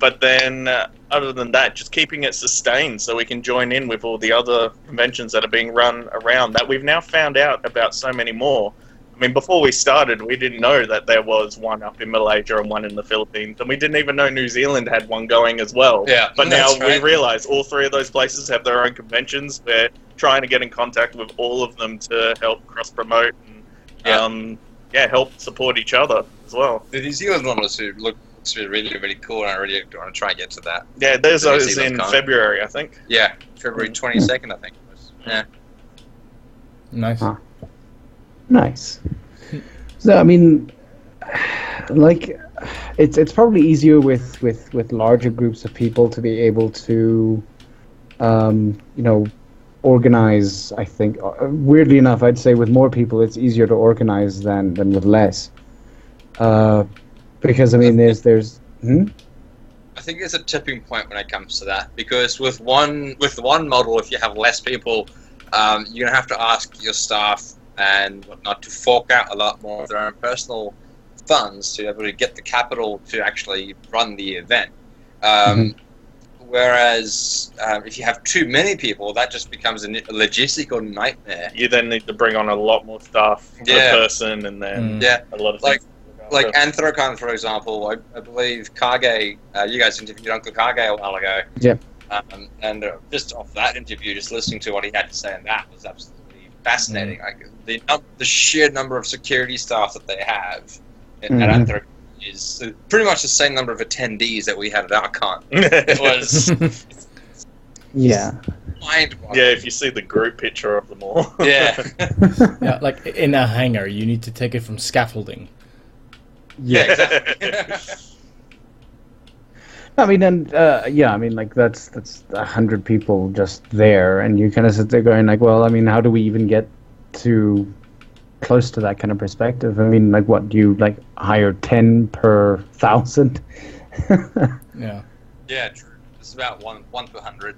But then, other than that, just keeping it sustained so we can join in with all the other conventions that are being run around that we've now found out about so many more. I mean, before we started, we didn't know that there was one up in Malaysia and one in the Philippines, and we didn't even know New Zealand had one going as well. Yeah, but now we realise all three of those places have their own conventions. We're trying to get in contact with all of them to help cross-promote and help support each other as well. The New Zealand one looks really, really cool, and I really want to try and get to that. Yeah, there's those in February, I think. Yeah, February 22nd, I think it was. Yeah. Nice. Huh. Nice. So I mean, like, it's probably easier with larger groups of people to be able to, organize. I think weirdly enough, I'd say with more people, it's easier to organize than with less. Because I mean, there's. I think there's a tipping point when it comes to that, because with one model, if you have less people, you're gonna have to ask your staff and whatnot to fork out a lot more of their own personal funds to be able to get the capital to actually run the event. Whereas if you have too many people, that just becomes a logistical nightmare. You then need to bring on a lot more staff per person, and then a lot of things. Like Anthrocon, for example, I believe Kage, you guys interviewed Uncle Kage a while ago. Yeah. And just off that interview, just listening to what he had to say, and that was absolutely fascinating. Like the sheer number of security staff that they have at Anthrocon is pretty much the same number of attendees that we had at our con. It was mind-boggling. Yeah, if you see the group picture of them all. Yeah. Yeah, like in a hangar, you need to take it from scaffolding. Yeah, exactly. I mean, and I mean, like that's 100 people just there, and you kind of sit there going like, well, I mean, how do we even get to close to that kind of perspective? I mean, like, what do you like hire 10 per 1,000? Yeah. Yeah, true. It's about one per 100.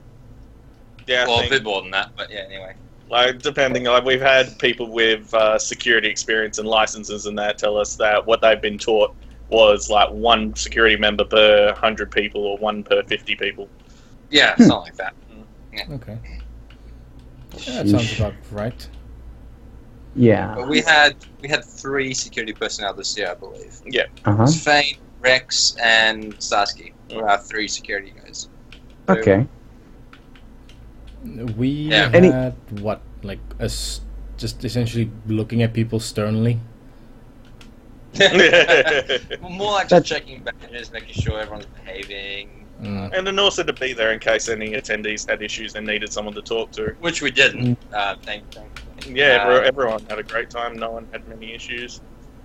Yeah, well, a bit more than that, but yeah. Anyway. Like, depending, like, we've had people with security experience and licenses and that tell us that what they've been taught was like one security member per 100 people or one per 50 people. Yeah, something like that. Yeah. Okay. Yeah, that sounds about right. Yeah. But we had 3 security personnel this year, I believe. Yeah. Uh-huh. It's Fane, Rex, and Sasky. Were our 3 security guys. Okay. We had what, like us just essentially looking at people sternly. More like just checking badges, making sure everyone's behaving. And then also to be there in case any attendees had issues and needed someone to talk to. Which we didn't, thankfully. Yeah, everyone had a great time. No one had many issues.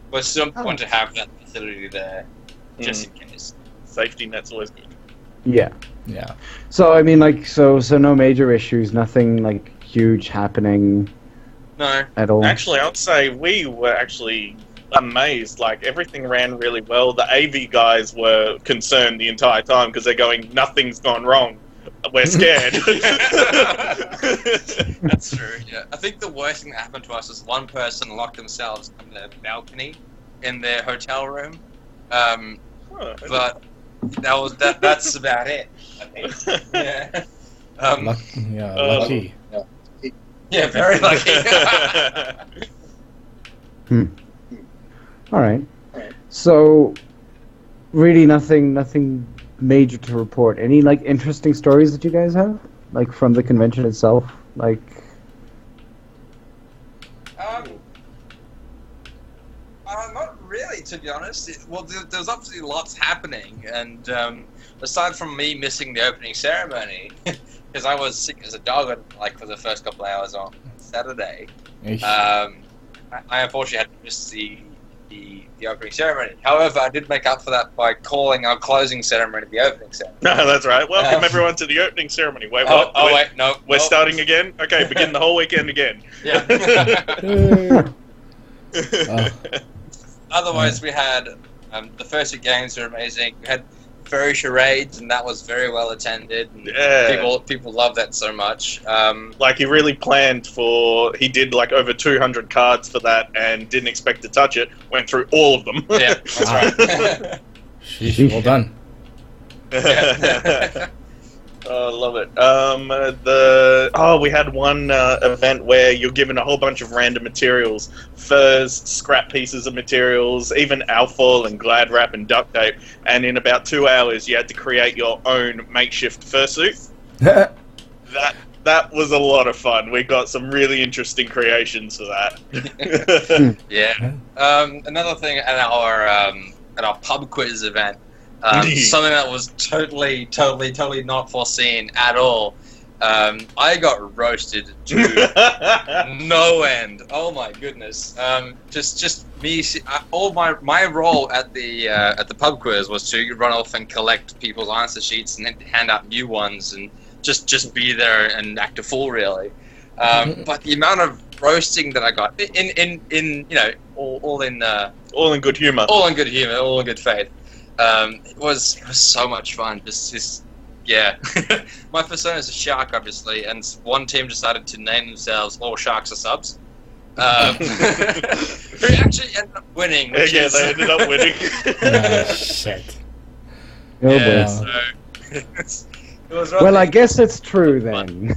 But it's still important to have that facility there, just in case. Safety net's always good. Yeah. Yeah. So I mean, like, so no major issues, nothing like huge happening. No. At all. Actually, I'd say we were actually amazed. Like, everything ran really well. The AV guys were concerned the entire time because they're going, nothing's gone wrong. We're scared. That's true. Yeah. I think the worst thing that happened to us is one person locked themselves on the balcony in their hotel room. But that's about it, I think. Yeah. Lucky. Yeah, very lucky. All right. So, really, nothing major to report. Any like interesting stories that you guys have, like from the convention itself, like? Not really, to be honest. There's obviously lots happening, and aside from me missing the opening ceremony, because I was sick as a dog like for the first couple of hours on Saturday. Eesh. I unfortunately had to miss the opening ceremony. However, I did make up for that by calling our closing ceremony the opening ceremony. No, that's right. Welcome everyone to the opening ceremony. Wait, what? Wait, no. We're starting again? Okay, begin the whole weekend again. Yeah. Otherwise, we had the first 2 games were amazing. We had furry charades, and that was very well attended. And Yeah. people love that so much. Like, he really planned for... He did, like, over 200 cards for that and didn't expect to touch it. Went through all of them. Yeah, that's right. Sheesh, well done. Oh, I love it. We had one event where you're given a whole bunch of random materials. Furs, scrap pieces of materials, even alfoil and glad wrap and duct tape. And in about 2 hours, you had to create your own makeshift fursuit. That was a lot of fun. We got some really interesting creations for that. Yeah. Another thing at our pub quiz event, something that was totally not foreseen at all. I got roasted to no end. Oh my goodness. Just me. All my role at the pub quiz was to run off and collect people's answer sheets and then hand out new ones and just be there and act a fool, really. But the amount of roasting that I got in all in good humor, all in good faith. It was so much fun. Just yeah. My persona is a shark, obviously, and one team decided to name themselves All Sharks Are Subs. Who actually ended up winning. They ended up winning. Shit. Yeah, so it was Well, I guess it's true then.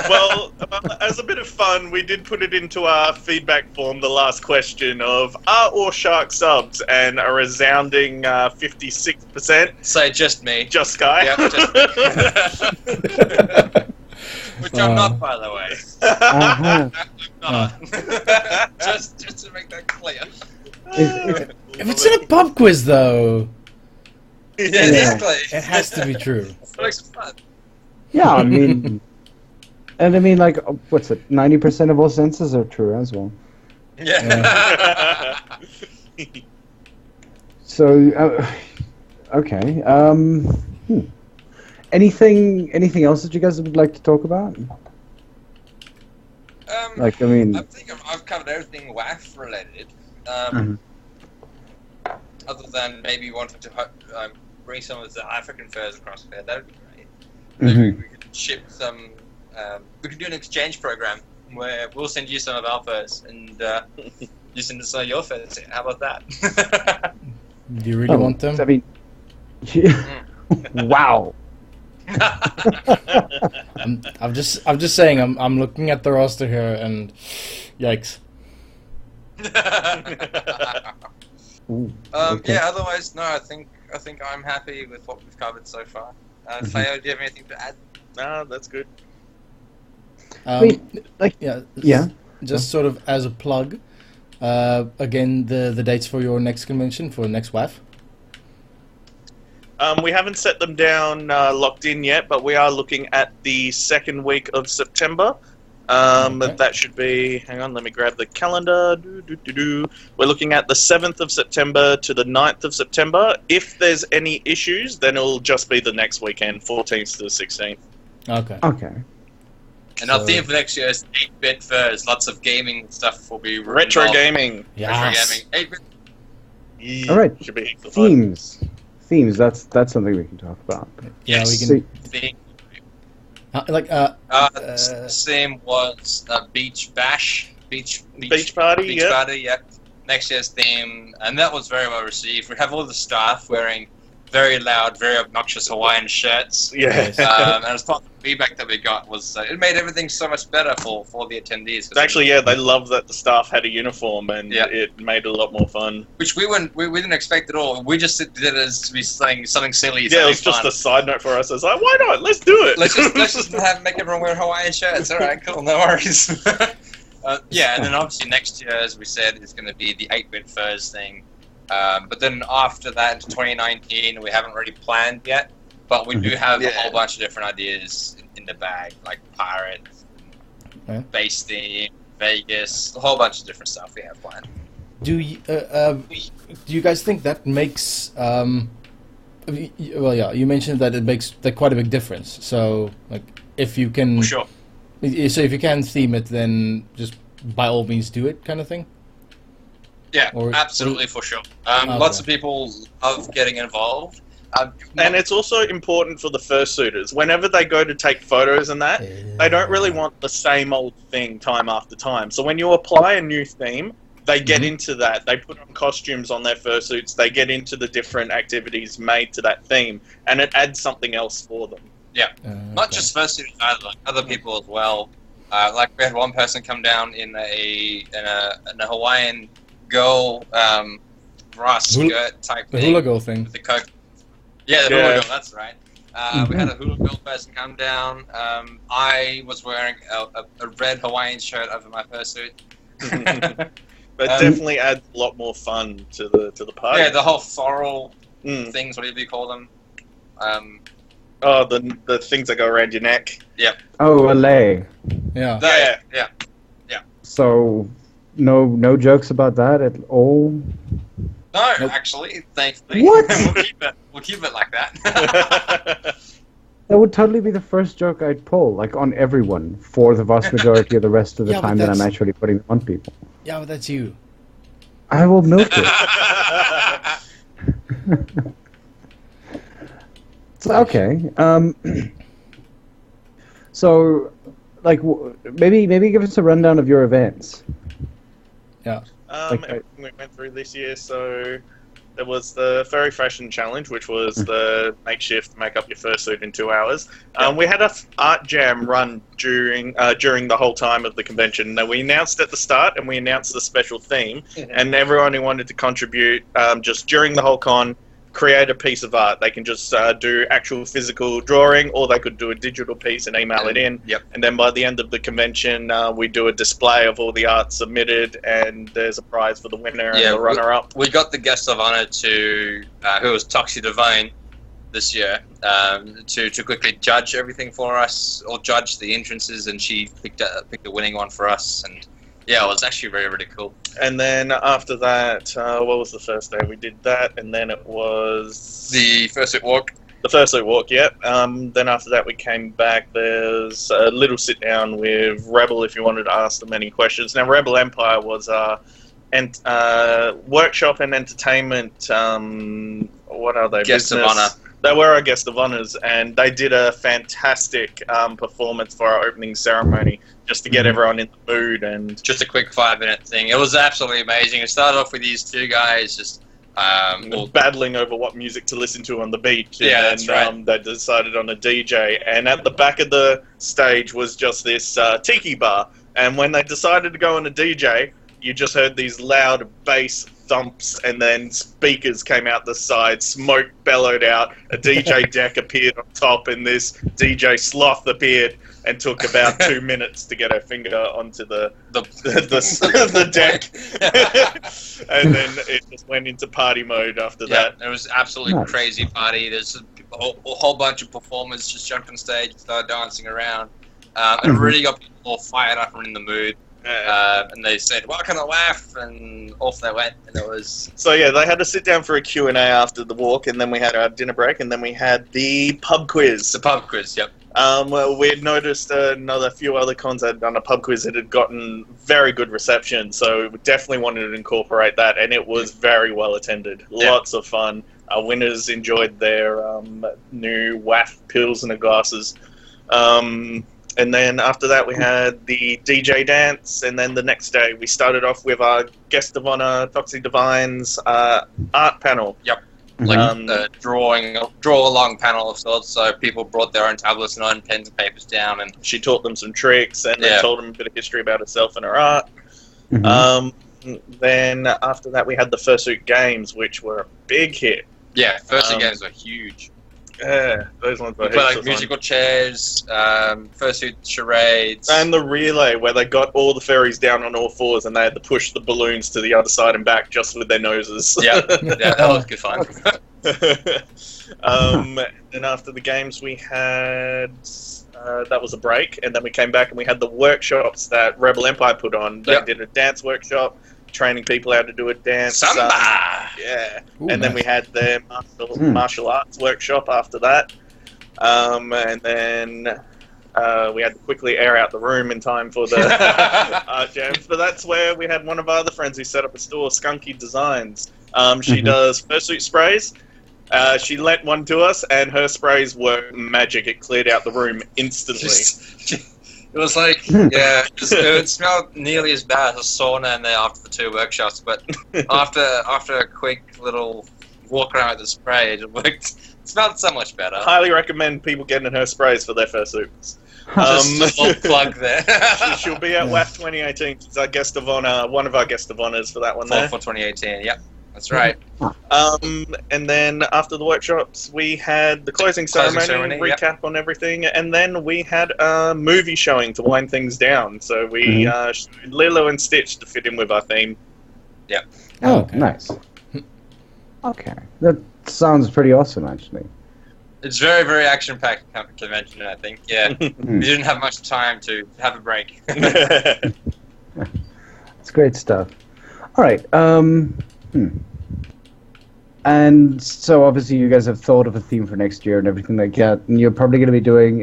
Well, as a bit of fun, we did put it into our feedback form, the last question of, are all shark subs? And a resounding 56%. Say just me. Just Skye. Yep, just me. Which I'm not, by the way. Uh-huh. I'm not. just to make that clear. If it's in a pub quiz, though, Yeah, exactly. it has to be true. It makes it fun. Yeah, I mean, and I mean, like, what's it? 90% of all senses are true as well. Yeah. So, okay. Anything else that you guys would like to talk about? Like, I mean, I think I've covered everything WAFF related. Other than maybe wanting to bring some of the African furs across there, that would be great. Maybe we could ship some. We could do an exchange program where we'll send you some of our furs and you send us some of your furs. How about that? Do you really want them? I mean, wow. I'm just saying. I'm looking at the roster here, and yikes. Okay. Yeah. Otherwise, no. I think I'm happy with what we've covered so far. Theo, do you have anything to add? No, that's good. Wait, like, yeah. Just sort of as a plug. Again, the dates for your next convention for next WAFF. We haven't set them down locked in yet, but we are looking at the second week of September. Okay. That should be... Hang on, let me grab the calendar. We're looking at the 7th of September to the 9th of September. If there's any issues, then it'll just be the next weekend, 14th to the 16th. Okay. Okay. And our theme for next year is 8-bit furs. Lots of gaming stuff will be Retro involved. gaming. Yes. Retro gaming. 8-bit. All right. Should be heaps of fun. Themes. That's something we can talk about. Yeah, Yes. we can. Theme. Uh, Theme was beach bash, beach party. Yeah. party. Yeah. Next year's theme, and that was very well received. We have all the staff wearing very loud, very obnoxious Hawaiian shirts. Yeah. And as part of the feedback that we got was it made everything so much better for the attendees. Actually, yeah, they loved that the staff had a uniform, and Yeah. it made it a lot more fun. Which we didn't expect at all. We just did it as to be something silly. Yeah, it was just a side note for us. It's like, why not? Let's do it. Let's just make everyone wear Hawaiian shirts. All right, cool, no worries. Yeah, and then obviously next year, as we said, is going to be the 8-bit furs thing. But then after that, into 2019, we haven't really planned yet. But we do have a whole bunch of different ideas in the bag, like Pirates, Yeah. Base Theme, Vegas, a whole bunch of different stuff we have planned. Do you guys think that makes well, yeah, you mentioned that it makes quite a big difference. So, like, if you can, For sure. so if you can theme it, then just by all means do it, kind of thing. Yeah, Or- absolutely, for sure. Okay. Lots of people love getting involved. And it's also important for the fursuiters. Whenever they go to take photos and that, they don't really want the same old thing time after time. So when you apply a new theme, they get into that. They put on costumes on their fursuits. They get into the different activities made to that theme, and it adds something else for them. Not just fursuiters either, like other people as well. Like we had one person come down in a Hawaiian girl bra skirt type the thing. hula girl thing. With the coat. Yeah, the hula girl, that's right. We had a hula girl person come down. I was wearing a red Hawaiian shirt over my fursuit. But definitely adds a lot more fun to the party. Yeah, the whole floral things, whatever you call them. Oh, the things that go around your neck. Oh, a lei. Yeah. Yeah. So, no jokes about that at all. No, Nope. actually, thankfully. What? We'll keep it like that. That would totally be the first joke I'd pull, like on everyone, for the vast majority of the rest of the Yeah, but time that I'm that's- actually putting them on people. Yeah, but that's you. I will milk it. So, okay. So, like, maybe give us a rundown of your events. Yeah. Okay. We went through this year, so there was the Furry Fashion Challenge, which was the makeshift make up your fursuit in 2 hours. We had a art jam run during the whole time of the convention. Now, we announced at the start, and we announced the special theme, and everyone who wanted to contribute just during the whole con, create a piece of art. They can just do actual physical drawing, or they could do a digital piece and email it in. Yep. And then by the end of the convention, we do a display of all the art submitted, and there's a prize for the winner and the runner-up. We got the guest of honor to who was Toxie Divine this year to quickly judge everything for us, or judge the entrances, and she picked the winning one for us. And yeah, it was actually very, really cool. And then after that, what was the first day? We did that, and then it was The fursuit walk. the fursuit walk. Yep. Then after that, we came back. There's a little sit down with Rebel if you wanted to ask them any questions. Now, Rebel Empire was workshop and entertainment. What are they? Guest of honor. They were our guest of honors, and they did a fantastic performance for our opening ceremony, just to get everyone in the mood. And Just a quick 5-minute thing. It was absolutely amazing. It started off with these two guys just battling over what music to listen to on the beach. Yeah, and that's right. They decided on a DJ, and at the back of the stage was just this tiki bar. And when they decided to go on a DJ, you just heard these loud bass thumps, and then speakers came out the side, smoke bellowed out, a DJ deck appeared on top, and this DJ sloth appeared and took about 2 minutes to get her finger onto the deck. And then it just went into party mode after that. It was absolutely Nice. crazy party. There's a whole bunch of performers just jumped on stage and started dancing around. And really got people all fired up and in the mood. And they said, "Welcome to WAFF," and off they went. And it was So yeah, they had to sit down for a Q&A after the walk, and then we had our dinner break, and then we had the pub quiz. the pub quiz. Yep. Well, we had noticed another few other cons had done a pub quiz that had gotten very good reception, so we definitely wanted to incorporate that, and it was very well attended. Yeah. Lots of fun. Our winners enjoyed their new WAFF Pilsner glasses. And then after that, we had the DJ dance, and then the next day we started off with our guest of honor, Toxie Divine's art panel. Like draw along panel of sorts. So people brought their own tablets and own pens and papers down, and She taught them some tricks, and then told them a bit of history about herself and her art. Then after that, we had the fursuit games, which were a big hit. first games were huge. Yeah, those ones were We played heaps like of fun. musical chairs, fursuit charades, And the relay, where they got all the fairies down on all fours, and they had to push the balloons to the other side and back just with their noses. yeah, that was good fun. Then after the games, we had that was a break, and then we came back and we had the workshops that Rebel Empire put on. They did a dance workshop, training people how to do a dance. Samba! Ooh, and then we had the martial arts workshop after that. And then we had to quickly air out the room in time for the art jams. But that's where we had one of our other friends who set up a store, Skunky Designs. She does fursuit sprays. She lent one to us, and her sprays were magic. It cleared out the room instantly. It was like, it smelled nearly as bad as a sauna in there after the 2 workshops, but after a quick little walk around with the spray, it worked. It smelled so much better. Highly recommend people getting her sprays for their fursuits. Just a little plug there. She'll be at WAFF 2018. She's our guest of honor, one of our guest of honors for that one there. For 2018, yep. That's right. And then after the workshops, we had the closing ceremony recap on everything, and then we had a movie showing to wind things down. So we showed Lilo and Stitch to fit in with our theme. Yep. Oh, okay. Nice. Okay. That sounds pretty awesome, actually. It's very, very action-packed convention, I think. Yeah. We didn't have much time to have a break. It's great stuff. All right. And so obviously you guys have thought of a theme for next year and everything like that, and you're probably going to be doing.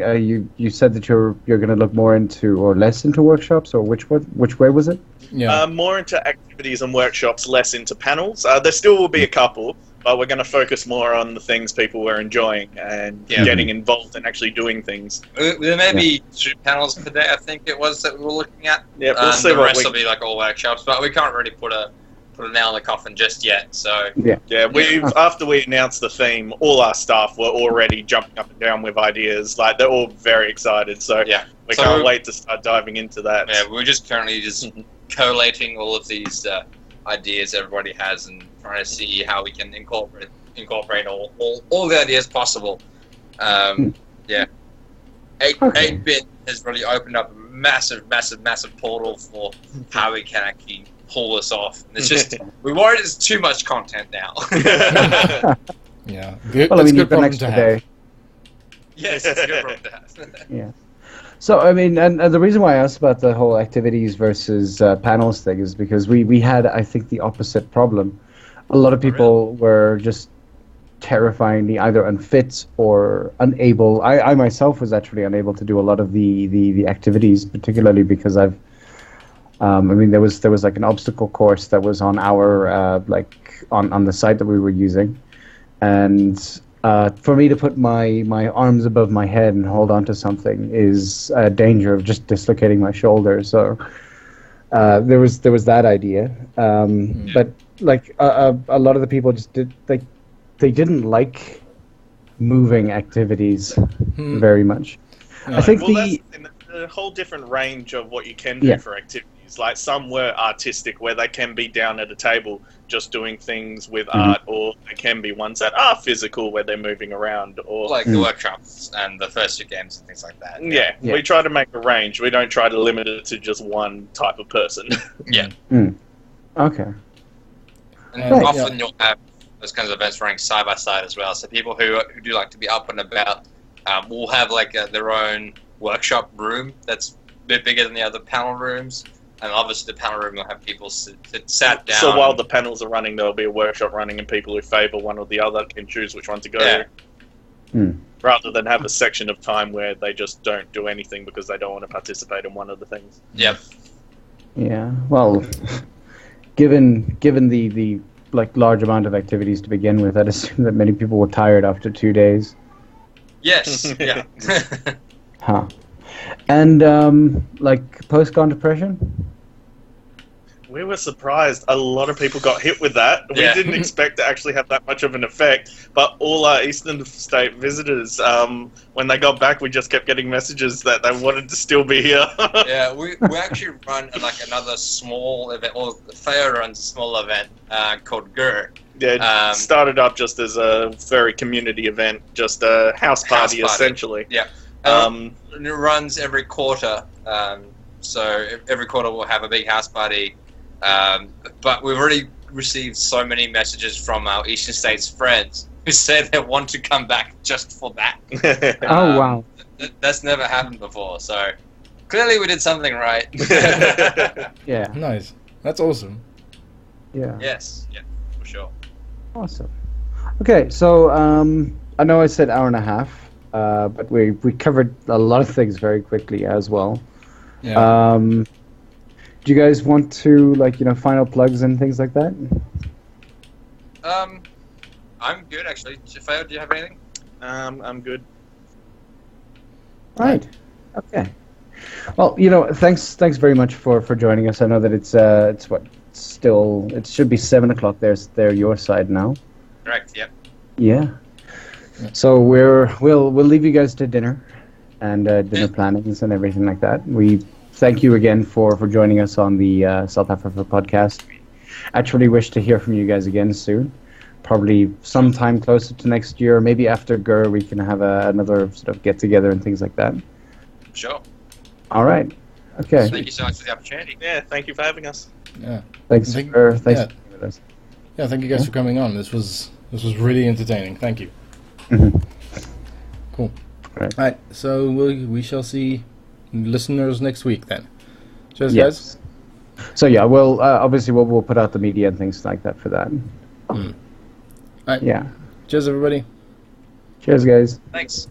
You said that you're going to look more into or less into workshops, or which way was it? Yeah. More into activities and workshops, less into panels. There still will be a couple, but we're going to focus more on the things people were enjoying and getting involved and actually doing things. There may be 2 panels per day, I think it was, that we were looking at. Yeah, we'll see. The rest will be like all workshops, but we can't really put a nail in the coffin just yet. So we've after we announced the theme, all our staff were already jumping up and down with ideas. Like, they're all very excited. So we can't wait to start diving into that. Yeah, we're just currently collating all of these ideas everybody has and trying to see how we can incorporate all the ideas possible. 8-bit has really opened up a massive portal for how we can actually pull this off. It's just we're worried there's too much content now. Yeah. Good, well, I mean, good the next day. Yes, it's a good problem to have. Yeah. So, I mean, and the reason why I asked about the whole activities versus panels thing is because we had, I think, the opposite problem. A lot of people were just terrifyingly either unfit or unable. I myself was actually unable to do a lot of the activities, particularly because I mean, there was like an obstacle course that was on our on the site that we were using, and for me to put my arms above my head and hold on to something is a danger of just dislocating my shoulder. So there was that idea, but like a lot of the people just they didn't like moving activities very much. I think that's a whole different range of what you can do for activities. Like, some were artistic, where they can be down at a table just doing things with art, or they can be ones that are physical, where they're moving around, or like the workshops and the first 2 games and things like that. Yeah, we try to make a range. We don't try to limit it to just one type of person. Okay. And often you'll have those kinds of events running side by side as well. So people who do like to be up and about will have like their own workshop room that's a bit bigger than the other panel rooms. And obviously the panel room will have people sat down. So while the panels are running, there'll be a workshop running, and people who favour one or the other can choose which one to go to. Rather than have a section of time where they just don't do anything because they don't want to participate in one of the things. Yep. Yeah, well, given the like large amount of activities to begin with, I'd assume that many people were tired after 2 days. Yes, yeah. And like post-con depression? We were surprised. A lot of people got hit with that. We didn't expect to actually have that much of an effect. But all our Eastern State visitors, when they got back, we just kept getting messages that they wanted to still be here. Yeah, we actually run like another small event, or Theo runs a small event called GUR. Yeah, it started up just as a very community event, just a house party. Essentially. Yeah. And it runs every quarter. So every quarter we'll have a big house party. But we've already received so many messages from our Eastern States friends who say they want to come back just for that. Oh, wow. That's never happened before, so clearly we did something right. Yeah. Nice. That's awesome. Yeah. Yes, yeah, for sure. Awesome. Okay, so I know I said hour and a half, but we covered a lot of things very quickly as well. Yeah. Do you guys want to final plugs and things like that? I'm good actually. Fail, do you have anything? I'm good. Right. Okay. Well, thanks very much for joining us. I know that it should be 7 o'clock there your side now. Correct. Yep. Yeah. So we'll leave you guys to dinner and dinner plannings and everything like that. We thank you again for joining us on the south-afrifur podcast. We actually wish to hear from you guys again soon. Probably sometime closer to next year, maybe after GER, we can have another sort of get together and things like that. Sure. All right. Okay. Thank you so much for the opportunity. Yeah, thank you for having us. Yeah. Thanks for being with us. Yeah, thank you guys for coming on. This was really entertaining. Thank you. Mm-hmm. Cool. Right. All right. So we shall see listeners next week then. Cheers, Yes. So yeah, we'll obviously we'll put out the media and things like that for that. All right. Yeah. Cheers, everybody. Cheers, guys. Thanks.